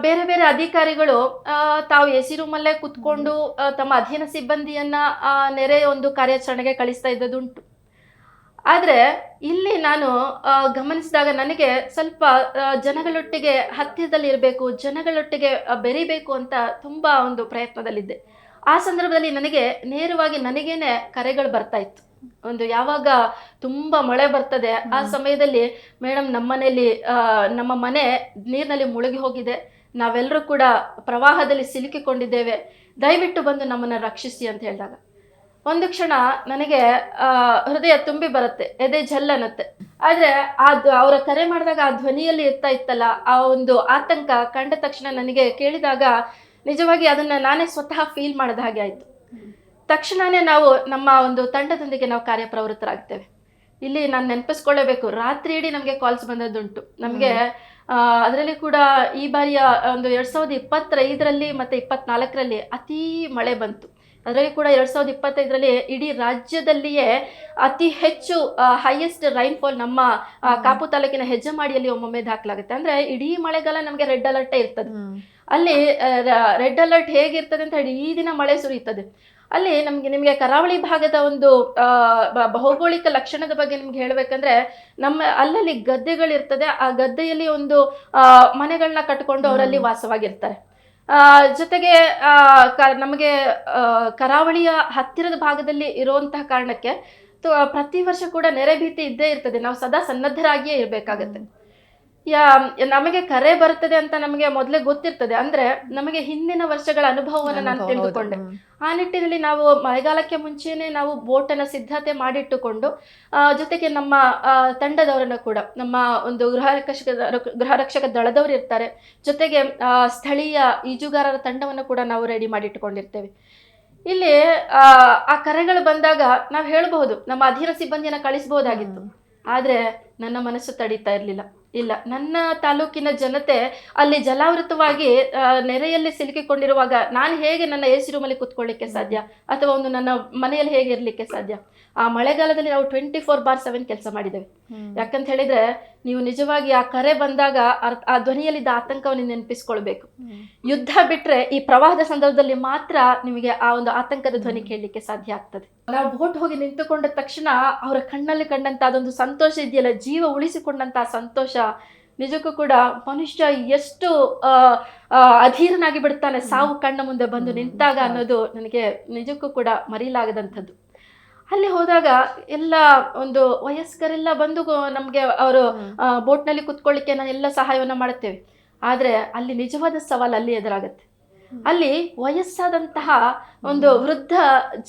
ಬೇರೆ ಬೇರೆ ಅಧಿಕಾರಿಗಳು ತಾವು AC ರೂಮಲ್ಲೇ ಕುತ್ಕೊಂಡು ತಮ್ಮ ಅಧೀನ ಸಿಬ್ಬಂದಿಯನ್ನ ನೆರೆ ಒಂದು ಕಾರ್ಯಾಚರಣೆಗೆ ಕಳಿಸ್ತಾ ಇದ್ದದುಂಟು. ಆದರೆ ಇಲ್ಲಿ ನಾನು ಗಮನಿಸಿದಾಗ ನನಗೆ ಸ್ವಲ್ಪ ಜನಗಳೊಟ್ಟಿಗೆ ಹತ್ತಿರದಲ್ಲಿ ಇರಬೇಕು, ಜನಗಳೊಟ್ಟಿಗೆ ಬೆರಿಬೇಕು ಅಂತ ತುಂಬ ಒಂದು ಪ್ರಯತ್ನದಲ್ಲಿದ್ದೆ. ಆ ಸಂದರ್ಭದಲ್ಲಿ ನನಗೆ ನೇರವಾಗಿ ನನಗೇನೆ ಕರೆಗಳು ಬರ್ತಾ ಇತ್ತು. ಒಂದು ಯಾವಾಗ ತುಂಬ ಮಳೆ ಬರ್ತದೆ ಆ ಸಮಯದಲ್ಲಿ, ಮೇಡಮ್ ನಮ್ಮ ಮನೆ ನೀರಿನಲ್ಲಿ ಮುಳುಗಿ ಹೋಗಿದೆ, ನಾವೆಲ್ಲರೂ ಕೂಡ ಪ್ರವಾಹದಲ್ಲಿ ಸಿಲುಕಿಕೊಂಡಿದ್ದೇವೆ, ದಯವಿಟ್ಟು ಬಂದು ನಮ್ಮನ್ನು ರಕ್ಷಿಸಿ ಅಂತ ಹೇಳಿದಾಗ ಒಂದು ಕ್ಷಣ ನನಗೆ ಹೃದಯ ತುಂಬಿ ಬರುತ್ತೆ, ಎದೆ ಜಲ್ಲನ್ನತ್ತೆ. ಆದರೆ ಅವರ ಕರೆ ಮಾಡಿದಾಗ ಆ ಧ್ವನಿಯಲ್ಲಿ ಇತ್ತಲ್ಲ ಆ ಒಂದು ಆತಂಕ ಕಂಡ ತಕ್ಷಣ ನನಗೆ ಕೇಳಿದಾಗ ನಿಜವಾಗಿ ಅದನ್ನು ನಾನೇ ಸ್ವತಃ ಫೀಲ್ ಮಾಡಿದ ಹಾಗೆ ಆಯಿತು. ತಕ್ಷಣವೇ ನಾವು ನಮ್ಮ ಒಂದು ತಂಡದೊಂದಿಗೆ ನಾವು ಕಾರ್ಯಪ್ರವೃತ್ತರಾಗ್ತೇವೆ. ಇಲ್ಲಿ ನಾನು ನೆನಪಿಸ್ಕೊಳ್ಳೇಬೇಕು, ರಾತ್ರಿ ಇಡೀ ನಮಗೆ ಕಾಲ್ಸ್ ಬಂದದ್ದುಂಟು. ನಮಗೆ ಅದರಲ್ಲಿ ಕೂಡ ಈ ಬಾರಿಯ ಒಂದು 2025ರಲ್ಲಿ ಮತ್ತು 2024ರಲ್ಲಿ ಅತೀ ಮಳೆ ಬಂತು. ಅದರಲ್ಲಿ ಕೂಡ 2025ರಲ್ಲಿ ಇಡೀ ರಾಜ್ಯದಲ್ಲಿಯೇ ಅತಿ ಹೆಚ್ಚು ಹೈಯೆಸ್ಟ್ ರೈನ್ಫಾಲ್ ನಮ್ಮ ಕಾಪು ತಾಲೂಕಿನ ಹೆಜ್ಜಮಾಡಿಯಲ್ಲಿ ಒಮ್ಮೊಮ್ಮೆ ದಾಖಲಾಗುತ್ತೆ. ಅಂದರೆ ಇಡೀ ಮಳೆಗಾಲ ನಮಗೆ ರೆಡ್ ಅಲರ್ಟೇ ಇರ್ತದೆ. ಅಲ್ಲಿ ರೆಡ್ ಅಲರ್ಟ್ ಹೇಗಿರ್ತದೆ ಅಂತ ಹೇಳಿ ಈ ದಿನ ಮಳೆ ಸುರಿಯುತ್ತದೆ. ಅಲ್ಲಿ ನಿಮಗೆ ಕರಾವಳಿ ಭಾಗದ ಒಂದು ಭೌಗೋಳಿಕ ಲಕ್ಷಣದ ಬಗ್ಗೆ ನಿಮ್ಗೆ ಹೇಳಬೇಕಂದ್ರೆ, ಅಲ್ಲಲ್ಲಿ ಗದ್ದೆಗಳಿರ್ತದೆ. ಆ ಗದ್ದೆಯಲ್ಲಿ ಒಂದು ಮನೆಗಳನ್ನ ಕಟ್ಕೊಂಡು ಅವರಲ್ಲಿ ವಾಸವಾಗಿರ್ತಾರೆ. ಜೊತೆಗೆ ನಮಗೆ ಕರಾವಳಿಯ ಹತ್ತಿರದ ಭಾಗದಲ್ಲಿ ಇರುವಂತಹ ಕಾರಣಕ್ಕೆ ಪ್ರತಿ ವರ್ಷ ಕೂಡ ನೆರೆ ಭೀತಿ ಇದ್ದೇ ಇರ್ತದೆ. ನಾವು ಸದಾ ಸನ್ನದ್ಧರಾಗಿಯೇ ಇರಬೇಕಾಗತ್ತೆ. ನಮಗೆ ಕರೆ ಬರ್ತದೆ ಅಂತ ನಮಗೆ ಮೊದಲೇ ಗೊತ್ತಿರ್ತದೆ. ಅಂದ್ರೆ ನಮಗೆ ಹಿಂದಿನ ವರ್ಷಗಳ ಅನುಭವವನ್ನು ನಾನು ತಿಳಿದುಕೊಂಡೆ. ಆ ನಿಟ್ಟಿನಲ್ಲಿ ನಾವು ಮಳೆಗಾಲಕ್ಕೆ ಮುಂಚೆನೆ ನಾವು ಬೋಟನ್ನು ಸಿದ್ಧತೆ ಮಾಡಿಟ್ಟುಕೊಂಡು, ಜೊತೆಗೆ ನಮ್ಮ ತಂಡದವರನ್ನು ಕೂಡ, ನಮ್ಮ ಒಂದು ಗೃಹ ರಕ್ಷಕ ದಳದವರು ಇರ್ತಾರೆ, ಜೊತೆಗೆ ಸ್ಥಳೀಯ ಈಜುಗಾರರ ತಂಡವನ್ನು ಕೂಡ ನಾವು ರೆಡಿ ಮಾಡಿಟ್ಟುಕೊಂಡಿರ್ತೇವೆ. ಇಲ್ಲಿ ಆ ಕರೆಗಳು ಬಂದಾಗ ನಾವು ಹೇಳಬಹುದು ನಮ್ಮ ಅಧೀನ ಸಿಬ್ಬಂದಿಯನ್ನು ಕಳಿಸಬಹುದಾಗಿತ್ತು. ಆದರೆ ನನ್ನ ಮನಸ್ಸು ತಡೀತಾ ಇರಲಿಲ್ಲ. ಇಲ್ಲ, ನನ್ನ ತಾಲೂಕಿನ ಜನತೆ ಅಲ್ಲಿ ಜಲಾವೃತವಾಗಿ ನೆರೆಯಲ್ಲಿ ಸಿಲುಕಿಕೊಂಡಿರುವಾಗ ನಾನು ಹೇಗೆ ನನ್ನ AC ರೂಮಲ್ಲಿ ಕುತ್ಕೊಳ್ಳಿಕ್ಕೆ ಸಾಧ್ಯ, ಅಥವಾ ಒಂದು ನನ್ನ ಮನೆಯಲ್ಲಿ ಹೇಗೆ ಇರಲಿಕ್ಕೆ ಸಾಧ್ಯ? ಆ ಮಳೆಗಾಲದಲ್ಲಿ ನಾವು 24/7 ಕೆಲಸ ಮಾಡಿದ್ದೇವೆ. ಯಾಕಂತ ಹೇಳಿದ್ರೆ, ನೀವು ನಿಜವಾಗಿ ಆ ಕರೆ ಬಂದಾಗ ಆ ಧ್ವನಿಯಲ್ಲಿದ್ದ ಆತಂಕವನ್ನು ನೆನಪಿಸ್ಕೊಳ್ಬೇಕು. ಯುದ್ಧ ಬಿಟ್ರೆ ಈ ಪ್ರವಾಹದ ಸಂದರ್ಭದಲ್ಲಿ ಮಾತ್ರ ನಿಮಗೆ ಆ ಒಂದು ಆತಂಕದ ಧ್ವನಿ ಕೇಳಲಿಕ್ಕೆ ಸಾಧ್ಯ ಆಗ್ತದೆ. ನಾವು ಬೋಟ್ ಹೋಗಿ ನಿಂತುಕೊಂಡ ತಕ್ಷಣ ಅವರ ಕಣ್ಣಲ್ಲಿ ಕಂಡಂತ ಅದೊಂದು ಸಂತೋಷ ಇದೆಯಲ್ಲ, ಜೀವ ಉಳಿಸಿಕೊಂಡಂತ ಸಂತೋಷ, ನಿಜಕ್ಕೂ ಕೂಡ ಮನುಷ್ಯ ಎಷ್ಟು ಅಧೀರನಾಗಿ ಬಿಡ್ತಾನೆ ಸಾವು ಕಣ್ಣ ಮುಂದೆ ಬಂದು ನಿಂತಾಗ ಅನ್ನೋದು ನನಗೆ ನಿಜಕ್ಕೂ ಕೂಡ ಮರೀಲಾಗದಂಥದ್ದು. ಅಲ್ಲಿ ಹೋದಾಗ ಎಲ್ಲ ಒಂದು ವಯಸ್ಕರೆಲ್ಲ ಬಂದು ನಮಗೆ ಅವರು ಬೋಟ್ನಲ್ಲಿ ಕುತ್ಕೊಳ್ಳಿಕ್ಕೆ ನಾನು ಎಲ್ಲ ಸಹಾಯವನ್ನು ಮಾಡುತ್ತೇವೆ. ಆದರೆ ಅಲ್ಲಿ ನಿಜವಾದ ಸವಾಲು ಅಲ್ಲಿ ಎದುರಾಗುತ್ತೆ. ಅಲ್ಲಿ ವಯಸ್ಸಾದಂತಹ ಒಂದು ವೃದ್ಧ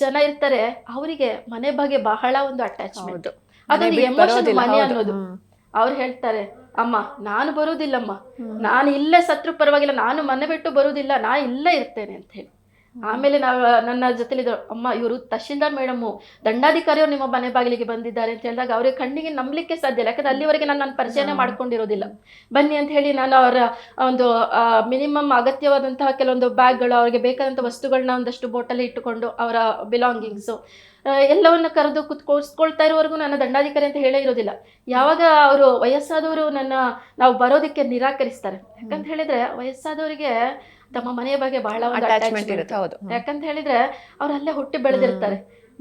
ಜನ ಇರ್ತಾರೆ, ಅವರಿಗೆ ಮನೆ ಬಗ್ಗೆ ಬಹಳ ಒಂದು ಅಟ್ಯಾಚ್ಮೆಂಟ್, ಅದೊಂದು ಎಮೋಷನ್ ಮನೆ ಅನ್ನೋದು. ಅವ್ರು ಹೇಳ್ತಾರೆ, ಅಮ್ಮ ನಾನು ಬರುವುದಿಲ್ಲಮ್ಮ, ನಾನು ಇಲ್ಲೇ ಸತ್ರು ಪರವಾಗಿಲ್ಲ, ನಾನು ಮನೆ ಬಿಟ್ಟು ಬರುವುದಿಲ್ಲ, ನಾ ಇಲ್ಲೇ ಇರ್ತೇನೆ ಅಂತ ಹೇಳಿ. ಆಮೇಲೆ ನಾವು ನನ್ನ ಜೊತೆಲಿದ್ರು, ಅಮ್ಮ ಇವರು ತಹಶೀಲ್ದಾರ್ ಮೇಡಮು, ದಂಡಾಧಿಕಾರಿಯವರು ನಿಮ್ಮ ಮನೆ ಬಾಗಿಲಿಗೆ ಬಂದಿದ್ದಾರೆ ಅಂತ ಹೇಳಿದಾಗ ಅವ್ರಿಗೆ ಕಣ್ಣಿಗೆ ನಂಬಲಿಕ್ಕೆ ಸಾಧ್ಯ ಇಲ್ಲ, ಯಾಕಂದ್ರೆ ಅಲ್ಲಿವರೆಗೆ ನನ್ನ ಪರಿಚಯನೇ ಮಾಡ್ಕೊಂಡಿರೋದಿಲ್ಲ. ಬನ್ನಿ ಅಂತ ಹೇಳಿ ನಾನು ಅವರ ಒಂದು ಮಿನಿಮಮ್ ಅಗತ್ಯವಾದಂತಹ ಕೆಲವೊಂದು ಬ್ಯಾಗ್ಗಳು, ಅವ್ರಿಗೆ ಬೇಕಾದಂಥ ವಸ್ತುಗಳನ್ನ ಒಂದಷ್ಟು ಬೋಟಲ್ಲಿ ಇಟ್ಟುಕೊಂಡು ಅವರ ಬಿಲಾಂಗಿಂಗ್ಸು ಎಲ್ಲವನ್ನ ಕರೆದು ಕೂತ್ಕೊಳ್ತಾ ಇರೋವರೆಗೂ ನನ್ನ ದಂಡಾಧಿಕಾರಿ ಅಂತ ಹೇಳೇ ಇರೋದಿಲ್ಲ. ಯಾವಾಗ ಅವರು ವಯಸ್ಸಾದವರು ನಾವು ಬರೋದಕ್ಕೆ ನಿರಾಕರಿಸ್ತಾರೆ, ಯಾಕಂತ ಹೇಳಿದ್ರೆ ವಯಸ್ಸಾದವರಿಗೆ ತಮ್ಮ ಮನೆಯ ಬಗ್ಗೆ ಬಹಳ ಒಂದು ಅಟ್ಯಾಚ್ಮೆಂಟ್ ಇರುತ್ತೆ. ಯಾಕಂತ ಹೇಳಿದ್ರೆ ಅವ್ರು ಅಲ್ಲೇ ಹುಟ್ಟಿ ಬೆಳೆದಿರ್ತಾರೆ.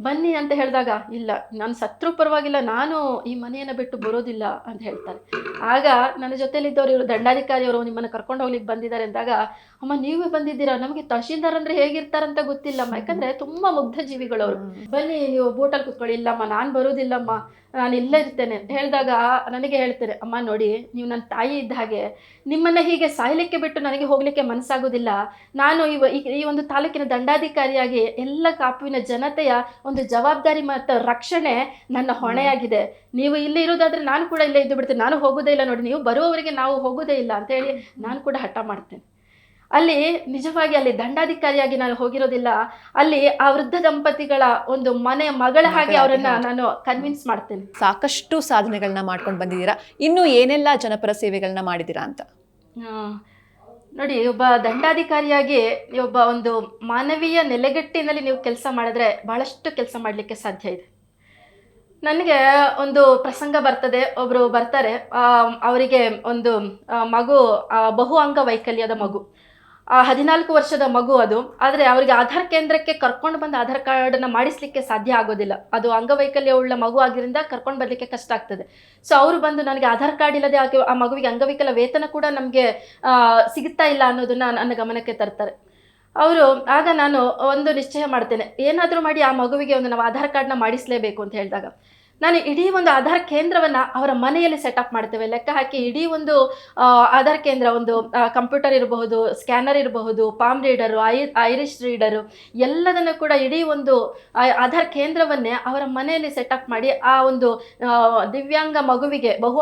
ಬನ್ನಿ ಅಂತ ಹೇಳಿದಾಗ, ಇಲ್ಲ ನಾನು ಸತ್ರು ಪರವಾಗಿಲ್ಲ, ನಾನು ಈ ಮನೆಯನ್ನು ಬಿಟ್ಟು ಬರೋದಿಲ್ಲ ಅಂತ ಹೇಳ್ತಾರೆ. ಆಗ ನನ್ನ ಜೊತೆಲಿದ್ದವ್ರು, ಇವರು ದಂಡಾಧಿಕಾರಿಯವರು ನಿಮ್ಮನ್ನು ಕರ್ಕೊಂಡು ಹೋಗ್ಲಿಕ್ಕೆ ಬಂದಿದ್ದಾರೆ ಅಂದಾಗ, ಅಮ್ಮ ನೀವೇ ಬಂದಿದ್ದೀರಾ, ನಮಗೆ ತಹಶೀಲ್ದಾರ್ ಅಂದ್ರೆ ಹೇಗಿರ್ತಾರಂತ ಗೊತ್ತಿಲ್ಲಮ್ಮ, ಯಾಕಂದ್ರೆ ತುಂಬಾ ಮುಗ್ಧ ಜೀವಿಗಳವರು. ಬನ್ನಿ ನೀವು ಬೋಟಲ್ಲಿ ಕುತ್ಕೊಳ್ಳಿ. ಇಲ್ಲಮ್ಮ ನಾನು ಬರೋದಿಲ್ಲಮ್ಮ, ನಾನು ಇಲ್ಲೇ ಇರ್ತೇನೆ ಅಂತ ಹೇಳಿದಾಗ ನನಗೆ ಹೇಳ್ತೇನೆ, ಅಮ್ಮ ನೋಡಿ ನೀವು ನನ್ನ ತಾಯಿ ಇದ್ದ ಹಾಗೆ, ನಿಮ್ಮನ್ನ ಹೀಗೆ ಸಾಯ್ಲಿಕ್ಕೆ ಬಿಟ್ಟು ನನಗೆ ಹೋಗ್ಲಿಕ್ಕೆ ಮನಸ್ಸಾಗೋದಿಲ್ಲ. ನಾನು ಈ ಒಂದು ತಾಲೂಕಿನ ದಂಡಾಧಿಕಾರಿಯಾಗಿ ಎಲ್ಲ ಕಾಪುವಿನ ಜನತೆಯ ಒಂದು ಜವಾಬ್ದಾರಿ ಮತ್ತು ರಕ್ಷಣೆ ನನ್ನ ಹೊಣೆಯಾಗಿದೆ. ನೀವು ಇಲ್ಲಿ ಇರೋದಾದ್ರೆ ನಾನು ಕೂಡ ಇಲ್ಲೇ ಇದ್ದು ಬಿಡ್ತೇನೆ, ನಾನು ಹೋಗೋದೇ ಇಲ್ಲ, ನೋಡಿ ನೀವು ಬರುವವರೆಗೆ ನಾವು ಹೋಗೋದೇ ಇಲ್ಲ ಅಂತ ಹೇಳಿ ನಾನು ಕೂಡ ಹಠ ಮಾಡ್ತೇನೆ. ಅಲ್ಲಿ ನಿಜವಾಗಿ ಅಲ್ಲಿ ದಂಡಾಧಿಕಾರಿಯಾಗಿ ನಾನು ಹೋಗಿರೋದಿಲ್ಲ, ಅಲ್ಲಿ ಆ ವೃದ್ಧ ದಂಪತಿಗಳ ಒಂದು ಮನೆ ಮಗಳ ಹಾಗೆ ಅವರನ್ನ ನಾನು ಕನ್ವಿನ್ಸ್ ಮಾಡ್ತೇನೆ. ಸಾಕಷ್ಟು ಸಾಧನೆಗಳನ್ನ ಮಾಡ್ಕೊಂಡು ಬಂದಿದ್ದೀರಾ, ಇನ್ನು ಏನೆಲ್ಲ ಜನಪರ ಸೇವೆಗಳನ್ನ ಮಾಡಿದ್ದೀರಾ ಅಂತ? ನೋಡಿ, ಒಬ್ಬ ದಂಡಾಧಿಕಾರಿಯಾಗಿ ಒಬ್ಬ ಒಂದು ಮಾನವೀಯ ನೆಲೆಗಟ್ಟಿನಲ್ಲಿ ನೀವು ಕೆಲಸ ಮಾಡಿದ್ರೆ ಬಹಳಷ್ಟು ಕೆಲಸ ಮಾಡಲಿಕ್ಕೆ ಸಾಧ್ಯ ಇದೆ. ನನಗೆ ಒಂದು ಪ್ರಸಂಗ ಬರ್ತದೆ, ಒಬ್ರು ಬರ್ತಾರೆ, ಅವರಿಗೆ ಒಂದು ಮಗು, ಬಹು ಅಂಗವೈಕಲ್ಯದ ಮಗು, 14 ವರ್ಷದ ಮಗು ಅದು. ಆದರೆ ಅವರಿಗೆ ಆಧಾರ್ ಕೇಂದ್ರಕ್ಕೆ ಕರ್ಕೊಂಡು ಬಂದು ಆಧಾರ್ ಕಾರ್ಡನ್ನು ಮಾಡಿಸ್ಲಿಕ್ಕೆ ಸಾಧ್ಯ ಆಗೋದಿಲ್ಲ, ಅದು ಅಂಗವೈಕಲ್ಯ ಉಳ್ಳ ಮಗು ಆಗಿರಿಂದ ಕರ್ಕೊಂಡು ಬರಲಿಕ್ಕೆ ಕಷ್ಟ ಆಗ್ತದೆ. ಸೊ ಅವರು ಬಂದು ನನಗೆ ಆಧಾರ್ ಕಾರ್ಡ್ ಇಲ್ಲದೆ ಆ ಮಗುವಿಗೆ ಅಂಗವೈಕಲ್ಯ ವೇತನ ಕೂಡ ನಮಗೆ ಸಿಗ್ತಾ ಇಲ್ಲ ಅನ್ನೋದನ್ನ ನನ್ನ ಗಮನಕ್ಕೆ ತರ್ತಾರೆ ಅವರು. ಆಗ ನಾನು ಒಂದು ನಿಶ್ಚಯ ಮಾಡ್ತೇನೆ, ಏನಾದರೂ ಮಾಡಿ ಆ ಮಗುವಿಗೆ ಒಂದು ನಾವು ಆಧಾರ್ ಕಾರ್ಡ್ನ ಮಾಡಿಸಲೇಬೇಕು ಅಂತ ಹೇಳಿದಾಗ ನಾನು ಇಡೀ ಒಂದು ಆಧಾರ್ ಕೇಂದ್ರವನ್ನು ಅವರ ಮನೆಯಲ್ಲಿ ಸೆಟಪ್ ಮಾಡ್ತೇವೆ. ಲೆಕ್ಕ ಹಾಕಿ ಇಡೀ ಒಂದು ಆಧಾರ್ ಕೇಂದ್ರ, ಒಂದು ಕಂಪ್ಯೂಟರ್ ಇರಬಹುದು, ಸ್ಕ್ಯಾನರ್ ಇರಬಹುದು, ಪಾಮ್ ರೀಡರು, ಐರಿಶ್ ರೀಡರು, ಎಲ್ಲದನ್ನು ಕೂಡ ಇಡೀ ಒಂದು ಆಧಾರ್ ಕೇಂದ್ರವನ್ನೇ ಅವರ ಮನೆಯಲ್ಲಿ ಸೆಟಪ್ ಮಾಡಿ ಆ ಒಂದು ದಿವ್ಯಾಂಗ ಮಗುವಿಗೆ, ಬಹು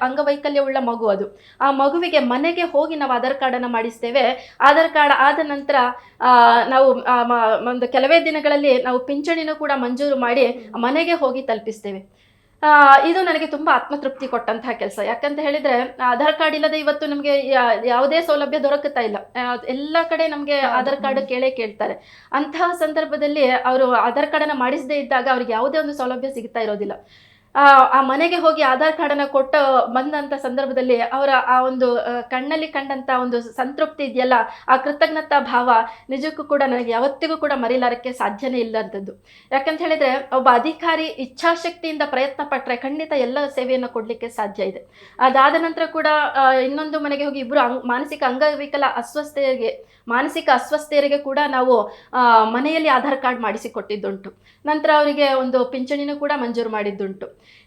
ಅಂಗವೈಕಲ್ಯವುಳ್ಳ ಮಗು ಅದು, ಆ ಮಗುವಿಗೆ ಮನೆಗೆ ಹೋಗಿ ನಾವು ಆಧಾರ್ ಕಾರ್ಡನ್ನು ಮಾಡಿಸ್ತೇವೆ. ಆಧಾರ್ ಕಾರ್ಡ್ ಆದ ನಂತರ ನಾವು ಒಂದು ಕೆಲವೇ ದಿನಗಳಲ್ಲಿ ನಾವು ಪಿಂಚಣಿನೂ ಕೂಡ ಮಂಜೂರು ಮಾಡಿ ಮನೆಗೆ ಹೋಗಿ ತಲುಪಿಸ್ತೇವೆ. ಇದು ನನಗೆ ತುಂಬ ಆತ್ಮತೃಪ್ತಿ ಕೊಟ್ಟಂತಹ ಕೆಲಸ. ಯಾಕಂತ ಹೇಳಿದ್ರೆ ಆಧಾರ್ ಕಾರ್ಡ್ ಇಲ್ಲದೆ ಇವತ್ತು ನಮಗೆ ಯಾವುದೇ ಸೌಲಭ್ಯ ದೊರಕುತ್ತಾ ಇಲ್ಲ. ಎಲ್ಲ ಕಡೆ ನಮಗೆ ಆಧಾರ್ ಕಾರ್ಡ್ ಕೇಳ್ತಾರೆ. ಅಂತಹ ಸಂದರ್ಭದಲ್ಲಿ ಅವರು ಆಧಾರ್ ಕಾರ್ಡನ್ನು ಮಾಡಿಸದೇ ಇದ್ದಾಗ ಅವ್ರಿಗೆ ಯಾವುದೇ ಒಂದು ಸೌಲಭ್ಯ ಸಿಗ್ತಾ ಇರೋದಿಲ್ಲ. ಆ ಮನೆಗೆ ಹೋಗಿ ಆಧಾರ್ ಕಾರ್ಡನ್ನು ಕೊಟ್ಟು ಬಂದಂಥ ಸಂದರ್ಭದಲ್ಲಿ ಅವರ ಆ ಒಂದು ಕಣ್ಣಲ್ಲಿ ಕಂಡಂಥ ಒಂದು ಸಂತೃಪ್ತಿ ಇದೆಯಲ್ಲ, ಆ ಕೃತಜ್ಞತಾ ಭಾವ ನಿಜಕ್ಕೂ ಕೂಡ ನನಗೆ ಯಾವತ್ತಿಗೂ ಕೂಡ ಮರಿಲಾರಕ್ಕೆ ಸಾಧ್ಯನೇ ಇಲ್ಲ ಅಂಥದ್ದು. ಯಾಕಂತ ಹೇಳಿದ್ರೆ ಒಬ್ಬ ಅಧಿಕಾರಿ ಇಚ್ಛಾಶಕ್ತಿಯಿಂದ ಪ್ರಯತ್ನ ಪಟ್ಟರೆ ಖಂಡಿತ ಎಲ್ಲ ಸೇವೆಯನ್ನು ಕೊಡಲಿಕ್ಕೆ ಸಾಧ್ಯ ಇದೆ. ಅದಾದ ನಂತರ ಕೂಡ ಇನ್ನೊಂದು ಮನೆಗೆ ಹೋಗಿ ಇಬ್ಬರು ಮಾನಸಿಕ ಅಸ್ವಸ್ಥರಿಗೆ ಕೂಡ ನಾವು ಮನೆಯಲ್ಲಿ ಆಧಾರ್ ಕಾರ್ಡ್ ಮಾಡಿಸಿಕೊಟ್ಟಿದ್ದುಂಟು. ನಂತರ ಅವರಿಗೆ ಒಂದು ಪಿಂಚಣಿನೂ ಕೂಡ ಮಂಜೂರು ಮಾಡಿದ್ದುಂಟು.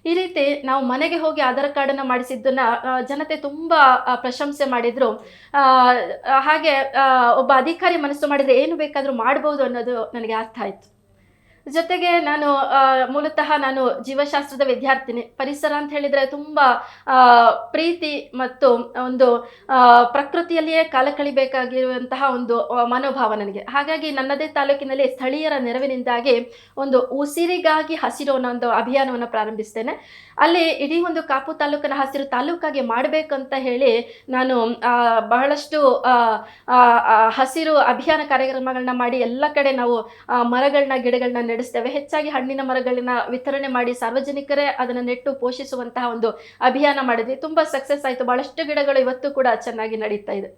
ಈ ರೀತಿ ನಾವು ಮನೆಗೆ ಹೋಗಿ ಆಧಾರ್ ಕಾರ್ಡನ್ನು ಮಾಡಿಸಿದ್ದನ್ನ ಜನತೆ ತುಂಬ ಪ್ರಶಂಸೆ ಮಾಡಿದ್ರು. ಹಾಗೆ ಒಬ್ಬ ಅಧಿಕಾರಿ ಮನಸ್ಸು ಮಾಡಿದರೆ ಏನು ಬೇಕಾದರೂ ಮಾಡ್ಬೋದು ಅನ್ನೋದು ನನಗೆ ಅರ್ಥ ಆಯಿತು. ಜೊತೆಗೆ ಮೂಲತಃ ನಾನು ಜೀವಶಾಸ್ತ್ರದ ವಿದ್ಯಾರ್ಥಿನಿ. ಪರಿಸರ ಅಂತ ಹೇಳಿದರೆ ತುಂಬ ಪ್ರೀತಿ ಮತ್ತು ಒಂದು ಪ್ರಕೃತಿಯಲ್ಲಿಯೇ ಕಾಲ ಕಳಿಬೇಕಾಗಿರುವಂತಹ ಒಂದು ಮನೋಭಾವ ನನಗೆ. ಹಾಗಾಗಿ ನನ್ನದೇ ತಾಲೂಕಿನಲ್ಲಿ ಸ್ಥಳೀಯರ ನೆರವಿನಿಂದಾಗಿ ಒಂದು ಉಸಿರಿಗಾಗಿ ಹಸಿರು ಅನ್ನೋ ಒಂದು ಅಭಿಯಾನವನ್ನು ಪ್ರಾರಂಭಿಸ್ತೇನೆ. ಅಲ್ಲಿ ಇಡೀ ಒಂದು ಕಾಪು ತಾಲೂಕನ್ನು ಹಸಿರು ತಾಲೂಕಾಗಿ ಮಾಡಬೇಕಂತ ಹೇಳಿ ನಾನು ಬಹಳಷ್ಟು ಹಸಿರು ಅಭಿಯಾನ ಕಾರ್ಯಕ್ರಮಗಳನ್ನ ಮಾಡಿ ಎಲ್ಲ ಕಡೆ ನಾವು ಗಿಡಗಳನ್ನ ನಡೆಸ್ತೇವೆ. ಹೆಚ್ಚಾಗಿ ಹಣ್ಣಿನ ಮರಗಳನ್ನ ವಿತರಣೆ ಮಾಡಿ ಸಾರ್ವಜನಿಕರೇ ಅದನ್ನು ನೆಟ್ಟು ಪೋಷಿಸುವಂತಹ ಒಂದು ಅಭಿಯಾನ ಮಾಡಿದ್ವಿ. ತುಂಬ ಸಕ್ಸಸ್ ಆಯಿತು. ಬಹಳಷ್ಟು ಗಿಡಗಳು ಇವತ್ತು ಕೂಡ ಚೆನ್ನಾಗಿ ನಡೀತಾ ಇದೆ.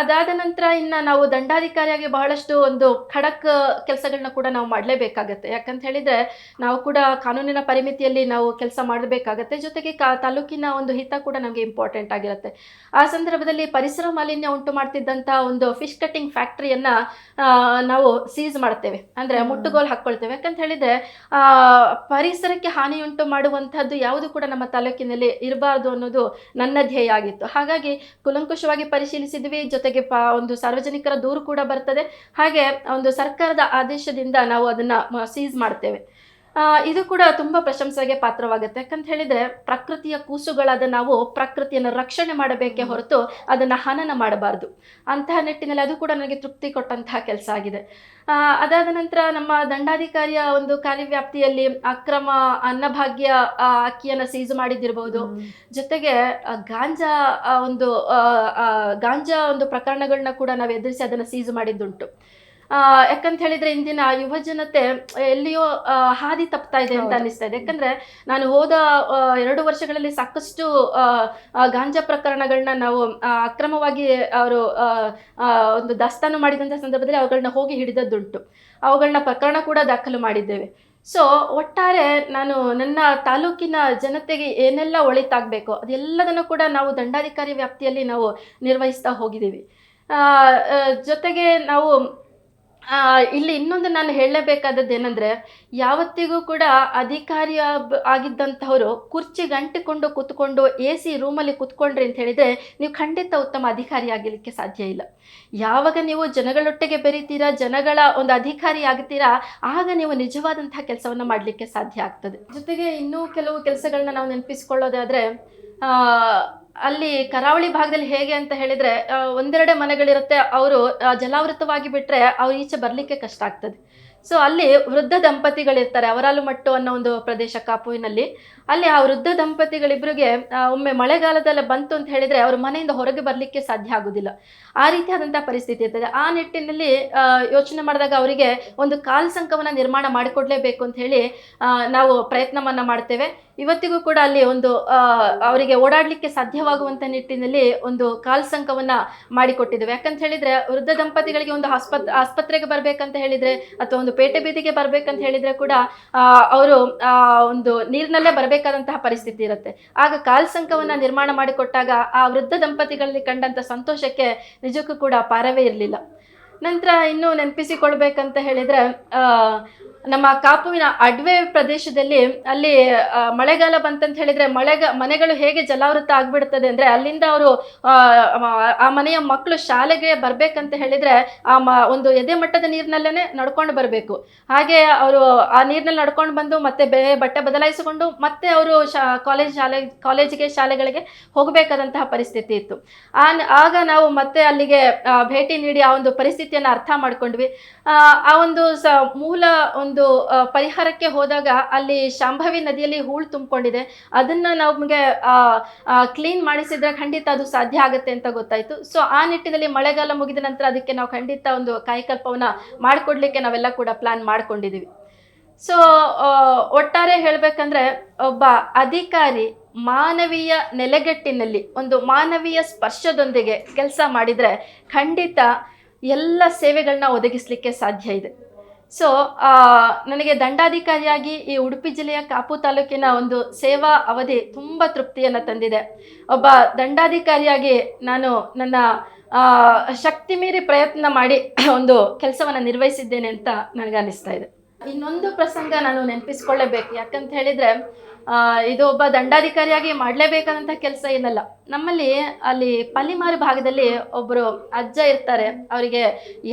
ಅದಾದ ನಂತರ ಇನ್ನು ನಾವು ದಂಡಾಧಿಕಾರಿಯಾಗಿ ಬಹಳಷ್ಟು ಒಂದು ಖಡಕ್ ಕೆಲಸಗಳನ್ನ ಕೂಡ ನಾವು ಮಾಡಲೇಬೇಕಾಗತ್ತೆ. ಯಾಕಂತ ಹೇಳಿದರೆ ನಾವು ಕೂಡ ಕಾನೂನಿನ ಪರಿಮಿತಿಯಲ್ಲಿ ನಾವು ಕೆಲಸ ಮಾಡಬೇಕಾಗತ್ತೆ. ಜೊತೆಗೆ ತಾಲೂಕಿನ ಒಂದು ಹಿತ ಕೂಡ ನಮಗೆ ಇಂಪಾರ್ಟೆಂಟ್ ಆಗಿರುತ್ತೆ. ಆ ಸಂದರ್ಭದಲ್ಲಿ ಪರಿಸರ ಮಾಲಿನ್ಯ ಉಂಟು ಮಾಡ್ತಿದ್ದಂಥ ಒಂದು ಫಿಶ್ ಕಟ್ಟಿಂಗ್ ಫ್ಯಾಕ್ಟ್ರಿಯನ್ನು ನಾವು ಸೀಸ್ ಮಾಡ್ತೇವೆ, ಅಂದರೆ ಮುಟ್ಟುಗೋಲು ಹಾಕ್ಕೊಳ್ತೇವೆ. ಯಾಕಂತ ಹೇಳಿದರೆ ಪರಿಸರಕ್ಕೆ ಹಾನಿಯುಂಟು ಮಾಡುವಂಥದ್ದು ಯಾವುದು ಕೂಡ ನಮ್ಮ ತಾಲೂಕಿನಲ್ಲಿ ಇರಬಾರ್ದು ಅನ್ನೋದು ನನ್ನ ಧ್ಯೇಯ ಆಗಿತ್ತು. ಹಾಗಾಗಿ ಕುಲಂಕುಷವಾಗಿ ಪರಿಶೀಲಿಸಿ ಪರಿಶೀಲಿಸಿದ್ವಿ, ಜೊತೆಗೆ ಒಂದು ಸಾರ್ವಜನಿಕರ ದೂರು ಕೂಡ ಬರ್ತದೆ, ಹಾಗೆ ಒಂದು ಸರ್ಕಾರದ ಆದೇಶದಿಂದ ನಾವು ಅದನ್ನು ಸೀಸ್ ಮಾಡ್ತೇವೆ. ಇದು ಕೂಡ ತುಂಬ ಪ್ರಶಂಸೆಗೆ ಪಾತ್ರವಾಗುತ್ತೆ. ಯಾಕಂತ ಹೇಳಿದರೆ ಪ್ರಕೃತಿಯ ಕೂಸುಗಳಾದ ನಾವು ಪ್ರಕೃತಿಯನ್ನು ರಕ್ಷಣೆ ಮಾಡಬೇಕೇ ಹೊರತು ಅದನ್ನು ಹನನ ಮಾಡಬಾರ್ದು. ಅಂತಹ ನಿಟ್ಟಿನಲ್ಲಿ ಅದು ಕೂಡ ನನಗೆ ತೃಪ್ತಿ ಕೊಟ್ಟಂತಹ ಕೆಲಸ ಆಗಿದೆ. ಅದಾದ ನಂತರ ನಮ್ಮ ದಂಡಾಧಿಕಾರಿಯ ಒಂದು ಕಾರ್ಯವ್ಯಾಪ್ತಿಯಲ್ಲಿ ಅಕ್ರಮ ಅನ್ನಭಾಗ್ಯ ಅಕ್ಕಿಯನ್ನು ಸೀಸ್ ಮಾಡಿದ್ದಿರ್ಬೋದು, ಜೊತೆಗೆ ಗಾಂಜಾ ಒಂದು ಪ್ರಕರಣಗಳನ್ನ ಕೂಡ ನಾವು ಎದುರಿಸಿ ಅದನ್ನು ಸೀಸ್ ಮಾಡಿದ್ದುಂಟು. ಯಾಕಂತ ಹೇಳಿದ್ರೆ ಇಂದಿನ ಯುವ ಜನತೆ ಎಲ್ಲಿಯೋ ಹಾದಿ ತಪ್ತಾ ಇದೆ ಅಂತ ಅನ್ನಿಸ್ತಾ ಇದೆ. ಯಾಕಂದ್ರೆ ನಾನು ಹೋದ 2 ವರ್ಷಗಳಲ್ಲಿ ಸಾಕಷ್ಟು ಗಾಂಜಾ ಪ್ರಕರಣಗಳನ್ನ ನಾವು ಅಕ್ರಮವಾಗಿ ಅವರು ಒಂದು ದಾಸ್ತಾನು ಮಾಡಿದಂಥ ಸಂದರ್ಭದಲ್ಲಿ ಅವುಗಳನ್ನ ಹೋಗಿ ಹಿಡಿದದ್ದುಂಟು. ಅವುಗಳನ್ನ ಪ್ರಕರಣ ಕೂಡ ದಾಖಲು ಮಾಡಿದ್ದೇವೆ. ಸೊ ಒಟ್ಟಾರೆ ನಾನು ನನ್ನ ತಾಲೂಕಿನ ಜನತೆಗೆ ಏನೆಲ್ಲ ಒಳಿತಾಗಬೇಕೋ ಅದೆಲ್ಲದನ್ನು ಕೂಡ ನಾವು ದಂಡಾಧಿಕಾರಿ ವ್ಯಾಪ್ತಿಯಲ್ಲಿ ನಾವು ನಿರ್ವಹಿಸ್ತಾ ಹೋಗಿದ್ದೀವಿ. ಜೊತೆಗೆ ನಾವು ಇಲ್ಲಿ ಇನ್ನೊಂದು ನಾನು ಹೇಳಲೇಬೇಕಾದದ್ದು ಏನಂದರೆ, ಯಾವತ್ತಿಗೂ ಕೂಡ ಅಧಿಕಾರಿ ಆಗಿದ್ದಂಥವರು ಕುರ್ಚಿಗೆ ಅಂಟಿಕೊಂಡು ಕೂತ್ಕೊಂಡು AC ರೂಮಲ್ಲಿ ಕೂತ್ಕೊಂಡ್ರಿ ಅಂತ ಹೇಳಿದರೆ ನೀವು ಖಂಡಿತ ಉತ್ತಮ ಅಧಿಕಾರಿ ಆಗಲಿಕ್ಕೆ ಸಾಧ್ಯ ಇಲ್ಲ. ಯಾವಾಗ ನೀವು ಜನಗಳೊಟ್ಟಿಗೆ ಬೆರೀತೀರಾ, ಜನಗಳ ಒಂದು ಅಧಿಕಾರಿ ಆಗ್ತೀರಾ, ಆಗ ನೀವು ನಿಜವಾದಂಥ ಕೆಲಸವನ್ನು ಮಾಡಲಿಕ್ಕೆ ಸಾಧ್ಯ ಆಗ್ತದೆ. ಜೊತೆಗೆ ಇನ್ನೂ ಕೆಲವು ಕೆಲಸಗಳನ್ನ ನಾವು ನೆನಪಿಸ್ಕೊಳ್ಳೋದಾದರೆ, ಅಲ್ಲಿ ಕರಾವಳಿ ಭಾಗದಲ್ಲಿ ಹೇಗೆ ಅಂತ ಹೇಳಿದರೆ 1-2 ಮನೆಗಳಿರುತ್ತೆ, ಅವರು ಜಲಾವೃತವಾಗಿ ಬಿಟ್ಟರೆ ಅವ್ರು ಈಚೆ ಬರಲಿಕ್ಕೆ ಕಷ್ಟ ಆಗ್ತದೆ. ಸೊ ಅಲ್ಲಿ ವೃದ್ಧ ದಂಪತಿಗಳಿರ್ತಾರೆ, ಅವರಾಲುಮಟ್ಟು ಅನ್ನೋ ಒಂದು ಪ್ರದೇಶ ಕಾಪುವಿನಲ್ಲಿ. ಅಲ್ಲಿ ಆ ವೃದ್ಧ ದಂಪತಿಗಳಿಬ್ಬರಿಗೆ ಒಮ್ಮೆ ಮಳೆಗಾಲದಲ್ಲ ಬಂತು ಅಂತ ಹೇಳಿದರೆ ಅವ್ರ ಮನೆಯಿಂದ ಹೊರಗೆ ಬರಲಿಕ್ಕೆ ಸಾಧ್ಯ ಆಗೋದಿಲ್ಲ. ಆ ರೀತಿಯಾದಂಥ ಪರಿಸ್ಥಿತಿ ಇರ್ತದೆ. ಆ ನಿಟ್ಟಿನಲ್ಲಿ ಯೋಚನೆ ಮಾಡಿದಾಗ ಅವರಿಗೆ ಒಂದು ಕಾಲ್ ಸಂಕವನ್ನು ನಿರ್ಮಾಣ ಮಾಡಿಕೊಡ್ಲೇಬೇಕು ಅಂತ ಹೇಳಿ ನಾವು ಪ್ರಯತ್ನವನ್ನು ಮಾಡ್ತೇವೆ. ಇವತ್ತಿಗೂ ಕೂಡ ಅಲ್ಲಿ ಒಂದು ಅವರಿಗೆ ಓಡಾಡಲಿಕ್ಕೆ ಸಾಧ್ಯವಾಗುವಂಥ ನಿಟ್ಟಿನಲ್ಲಿ ಒಂದು ಕಾಲ್ ಸಂಕವನ್ನು ಮಾಡಿಕೊಟ್ಟಿದ್ದೇವೆ. ಯಾಕಂತ ಹೇಳಿದರೆ ವೃದ್ಧ ದಂಪತಿಗಳಿಗೆ ಒಂದು ಆಸ್ಪತ್ರೆಗೆ ಬರಬೇಕಂತ ಹೇಳಿದರೆ ಅಥವಾ ಒಂದು ಪೇಟೆ ಬೀದಿಗೆ ಬರಬೇಕಂತ ಹೇಳಿದರೆ ಕೂಡ ಅವರು ಒಂದು ನೀರಿನಲ್ಲೇ ಬರಬೇಕಾದಂತಹ ಪರಿಸ್ಥಿತಿ ಇರುತ್ತೆ. ಆಗ ಕಾಲ್ ಸಂಕವನ್ನು ನಿರ್ಮಾಣ ಮಾಡಿಕೊಟ್ಟಾಗ ಆ ವೃದ್ಧ ದಂಪತಿಗಳಲ್ಲಿ ಕಂಡಂಥ ಸಂತೋಷಕ್ಕೆ ನಿಜಕ್ಕೂ ಕೂಡ ಪಾರವೇ ಇರಲಿಲ್ಲ. ನಂತರ ಇನ್ನೂ ನೆನಪಿಸಿಕೊಳ್ಬೇಕಂತ ಹೇಳಿದರೆ, ನಮ್ಮ ಕಾಪುವಿನ ಅಡ್ವೆ ಪ್ರದೇಶದಲ್ಲಿ ಅಲ್ಲಿ ಮಳೆಗಾಲ ಬಂತಂತ ಹೇಳಿದರೆ ಮನೆಗಳು ಹೇಗೆ ಜಲಾವೃತ ಆಗಿಬಿಡ್ತದೆ ಅಂದರೆ, ಅಲ್ಲಿಂದ ಅವರು ಆ ಮನೆಯ ಮಕ್ಕಳು ಶಾಲೆಗೆ ಬರಬೇಕಂತ ಹೇಳಿದರೆ ಒಂದು ಎದೆ ಮಟ್ಟದ ನೀರಿನಲ್ಲೇ ನಡ್ಕೊಂಡು ಬರಬೇಕು. ಹಾಗೆ ಅವರು ಆ ನೀರಿನಲ್ಲಿ ನಡ್ಕೊಂಡು ಬಂದು ಮತ್ತೆ ಬಟ್ಟೆ ಬದಲಾಯಿಸಿಕೊಂಡು ಮತ್ತೆ ಅವರು ಶಾಲೆಗಳಿಗೆ ಹೋಗಬೇಕಾದಂತಹ ಪರಿಸ್ಥಿತಿ ಇತ್ತು. ಆಗ ನಾವು ಮತ್ತೆ ಅಲ್ಲಿಗೆ ಭೇಟಿ ನೀಡಿ ಆ ಒಂದು ಪರಿಸ್ಥಿತಿಯನ್ನು ಅರ್ಥ ಮಾಡ್ಕೊಂಡ್ವಿ. ಆ ಒಂದು ಮೂಲ ಒಂದು ಪರಿಹಾರಕ್ಕೆ ಹೋದಾಗ ಅಲ್ಲಿ ಶಾಂಭವಿ ನದಿಯಲ್ಲಿ ಹೂಳು ತುಂಬಿಕೊಂಡಿದೆ, ಅದನ್ನು ನಮಗೆ ಕ್ಲೀನ್ ಮಾಡಿಸಿದ್ರೆ ಖಂಡಿತ ಅದು ಸಾಧ್ಯ ಆಗುತ್ತೆ ಅಂತ ಗೊತ್ತಾಯಿತು. ಸೊ ಆ ನಿಟ್ಟಿನಲ್ಲಿ ಮಳೆಗಾಲ ಮುಗಿದ ನಂತರ ಅದಕ್ಕೆ ನಾವು ಖಂಡಿತ ಒಂದು ಕಾಯಕಲ್ಪವನ್ನು ಮಾಡಿಕೊಡ್ಲಿಕ್ಕೆ ನಾವೆಲ್ಲ ಕೂಡ ಪ್ಲಾನ್ ಮಾಡ್ಕೊಂಡಿದ್ದೀವಿ. ಸೊ ಒಟ್ಟಾರೆ ಹೇಳಬೇಕಂದ್ರೆ, ಒಬ್ಬ ಅಧಿಕಾರಿ ಮಾನವೀಯ ನೆಲೆಗಟ್ಟಿನಲ್ಲಿ ಒಂದು ಮಾನವೀಯ ಸ್ಪರ್ಶದೊಂದಿಗೆ ಕೆಲಸ ಮಾಡಿದರೆ ಖಂಡಿತ ಎಲ್ಲ ಸೇವೆಗಳನ್ನ ಒದಗಿಸಲಿಕ್ಕೆ ಸಾಧ್ಯ ಇದೆ. ಸೊ ನನಗೆ ದಂಡಾಧಿಕಾರಿಯಾಗಿ ಈ ಉಡುಪಿ ಜಿಲ್ಲೆಯ ಕಾಪು ತಾಲೂಕಿನ ಒಂದು ಸೇವಾ ಅವಧಿ ತುಂಬ ತೃಪ್ತಿಯನ್ನು ತಂದಿದೆ. ಒಬ್ಬ ದಂಡಾಧಿಕಾರಿಯಾಗಿ ನಾನು ನನ್ನ ಶಕ್ತಿ ಮೀರಿ ಪ್ರಯತ್ನ ಮಾಡಿ ಒಂದು ಕೆಲಸವನ್ನು ನಿರ್ವಹಿಸಿದ್ದೇನೆ ಅಂತ ನನಗೆ ಅನ್ನಿಸ್ತಾ ಇದೆ. ಇನ್ನೊಂದು ಪ್ರಸಂಗ ನಾನು ನೆನಪಿಸ್ಕೊಳ್ಳೇಬೇಕು. ಯಾಕಂತ ಹೇಳಿದರೆ, ಇದು ಒಬ್ಬ ದಂಡಾಧಿಕಾರಿಯಾಗಿ ಮಾಡಲೇಬೇಕಾದಂಥ ಕೆಲಸ ಏನಲ್ಲ. ನಮ್ಮಲ್ಲಿ ಅಲ್ಲಿ ಪಲ್ಲಿಮಾರು ಭಾಗದಲ್ಲಿ ಒಬ್ಬರು ಅಜ್ಜ ಇರ್ತಾರೆ, ಅವರಿಗೆ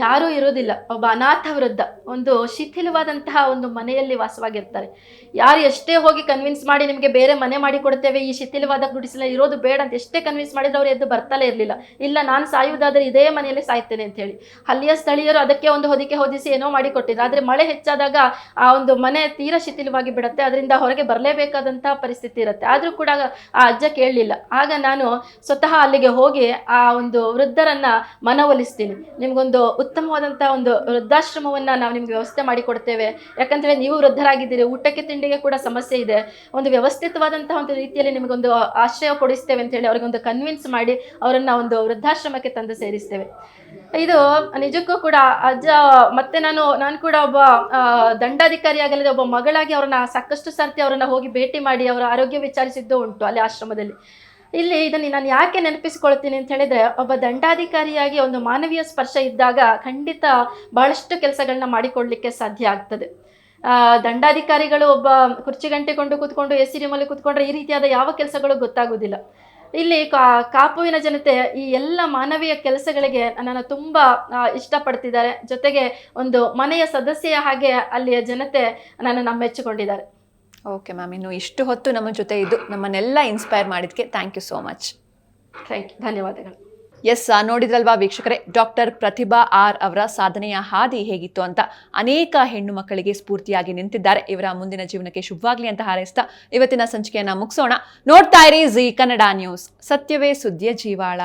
ಯಾರೂ ಇರೋದಿಲ್ಲ. ಒಬ್ಬ ಅನಾಥ ವೃದ್ಧ ಒಂದು ಶಿಥಿಲವಾದಂತಹ ಒಂದು ಮನೆಯಲ್ಲಿ ವಾಸವಾಗಿರ್ತಾರೆ. ಯಾರು ಎಷ್ಟೇ ಹೋಗಿ ಕನ್ವಿನ್ಸ್ ಮಾಡಿ ನಿಮಗೆ ಬೇರೆ ಮನೆ ಮಾಡಿ ಕೊಡ್ತೇವೆ, ಈ ಶಿಥಿಲವಾದ ಗುಡಿಸಲ ಇರೋದು ಬೇಡ ಅಂತ ಎಷ್ಟೇ ಕನ್ವಿನ್ಸ್ ಮಾಡಿದ್ರೆ ಅವ್ರು ಎದ್ದು ಬರ್ತಲೇ ಇರಲಿಲ್ಲ. ಇಲ್ಲ, ನಾನು ಸಾಯುವುದಾದರೆ ಇದೇ ಮನೆಯಲ್ಲಿ ಸಾಯ್ತೇನೆ ಅಂತ ಹೇಳಿ ಅಲ್ಲಿಯ ಸ್ಥಳೀಯರು ಅದಕ್ಕೆ ಒಂದು ಹೊದಿಕೆ ಹೊದಿಸಿ ಏನೋ ಮಾಡಿ ಕೊಟ್ಟಿದ್ರು. ಆದರೆ ಮಳೆ ಹೆಚ್ಚಾದಾಗ ಆ ಒಂದು ಮನೆ ತೀರಾ ಶಿಥಿಲವಾಗಿ ಬಿಡುತ್ತೆ, ಅದರಿಂದ ಹೊರಗೆ ಬರಲೇಬೇಕಾದಂತಹ ಪರಿಸ್ಥಿತಿ ಇರುತ್ತೆ. ಆದರೂ ಕೂಡ ಆ ಅಜ್ಜ ಕೇಳಲಿಲ್ಲ. ಆಗ ನಾನು ಸ್ವತಃ ಅಲ್ಲಿಗೆ ಹೋಗಿ ಆ ಒಂದು ವೃದ್ಧರನ್ನ ಮನವೊಲಿಸ್ತೀನಿ. ನಿಮ್ಗೊಂದು ಉತ್ತಮವಾದಂಥ ಒಂದು ವೃದ್ಧಾಶ್ರಮವನ್ನು ನಾವು ನಿಮ್ಗೆ ವ್ಯವಸ್ಥೆ ಮಾಡಿಕೊಡ್ತೇವೆ. ಯಾಕಂತೇಳಿ ನೀವು ವೃದ್ಧರಾಗಿದ್ದೀರಿ, ಊಟಕ್ಕೆ ತಿಂಡಿಗೆ ಕೂಡ ಸಮಸ್ಯೆ ಇದೆ, ಒಂದು ವ್ಯವಸ್ಥಿತವಾದಂತಹ ಒಂದು ರೀತಿಯಲ್ಲಿ ನಿಮಗೊಂದು ಆಶ್ರಯ ಕೊಡಿಸ್ತೇವೆ ಅಂತೇಳಿ ಅವ್ರಿಗೊಂದು ಕನ್ವಿನ್ಸ್ ಮಾಡಿ ಅವರನ್ನು ಒಂದು ವೃದ್ಧಾಶ್ರಮಕ್ಕೆ ತಂದು ಸೇರಿಸ್ತೇವೆ. ಇದು ನಿಜಕ್ಕೂ ಕೂಡ ಅಜ್ಜ ಮತ್ತೆ ನಾನು ಕೂಡ ಒಬ್ಬ ದಂಡಾಧಿಕಾರಿ ಆಗಲಿದೆ ಒಬ್ಬ ಮಗಳಾಗಿ ಅವ್ರನ್ನ ಸಾಕಷ್ಟು ಸರ್ತಿ ಅವರನ್ನು ಹೋಗಿ ಭೇಟಿ ಮಾಡಿ ಅವರ ಆರೋಗ್ಯ ವಿಚಾರಿಸಿದ್ದು ಉಂಟು ಅಲ್ಲಿ ಆಶ್ರಮದಲ್ಲಿ. ಇಲ್ಲಿ ಇದನ್ನು ನಾನು ಯಾಕೆ ನೆನಪಿಸ್ಕೊಳ್ತೀನಿ ಅಂತ ಹೇಳಿದರೆ, ಒಬ್ಬ ದಂಡಾಧಿಕಾರಿಯಾಗಿ ಒಂದು ಮಾನವೀಯ ಸ್ಪರ್ಶ ಇದ್ದಾಗ ಖಂಡಿತ ಬಹಳಷ್ಟು ಕೆಲಸಗಳನ್ನ ಮಾಡಿಕೊಡ್ಲಿಕ್ಕೆ ಸಾಧ್ಯ ಆಗ್ತದೆ. ದಂಡಾಧಿಕಾರಿಗಳು ಒಬ್ಬ ಕುರ್ಚಿ ಗಂಟೆಕೊಂಡು ಕೂತ್ಕೊಂಡು AC ರೂಮಲ್ಲಿ ಕೂತ್ಕೊಂಡ್ರೆ ಈ ರೀತಿಯಾದ ಯಾವ ಕೆಲಸಗಳು ಗೊತ್ತಾಗೋದಿಲ್ಲ. ಇಲ್ಲಿ ಕಾಪುವಿನ ಜನತೆ ಈ ಎಲ್ಲ ಮಾನವೀಯ ಕೆಲಸಗಳಿಗೆ ನನ್ನನ್ನು ತುಂಬ ಇಷ್ಟಪಡ್ತಿದ್ದಾರೆ. ಜೊತೆಗೆ ಒಂದು ಮನೆಯ ಸದಸ್ಯೆಯ ಹಾಗೆ ಅಲ್ಲಿಯ ಜನತೆ ನನ್ನನ್ನು ಮೆಚ್ಚಿಕೊಂಡಿದ್ದಾರೆ. ಓಕೆ ಮ್ಯಾಮ್, ಇನ್ನು ಇಷ್ಟು ಹೊತ್ತು ನಮ್ಮ ಜೊತೆ ಇದ್ದು ನಮ್ಮನ್ನೆಲ್ಲ ಇನ್ಸ್ಪೈರ್ ಮಾಡಿದ್ದಕ್ಕೆ thank you so much. Thank you, ಧನ್ಯವಾದಗಳು. ಎಸ್, ನೋಡಿದ್ರಲ್ವಾ ವೀಕ್ಷಕರೇ, ಡಾಕ್ಟರ್ ಪ್ರತಿಭಾ ಆರ್ ಅವರ ಸಾಧನೆಯ ಹಾದಿ ಹೇಗಿತ್ತು ಅಂತ. ಅನೇಕ ಹೆಣ್ಣು ಮಕ್ಕಳಿಗೆ ಸ್ಫೂರ್ತಿಯಾಗಿ ನಿಂತಿದ್ದಾರೆ. ಇವರ ಮುಂದಿನ ಜೀವನಕ್ಕೆ ಶುಭವಾಗ್ಲಿ ಅಂತ ಹಾರೈಸ್ತಾ ಇವತ್ತಿನ ಸಂಚಿಕೆಯನ್ನ ಮುಗಿಸೋಣ. ನೋಡ್ತಾ ಇರಿ ಜೀ ಕನ್ನಡ ನ್ಯೂಸ್, ಸತ್ಯವೇ ಸುದ್ದಿಯ ಜೀವಾಳ.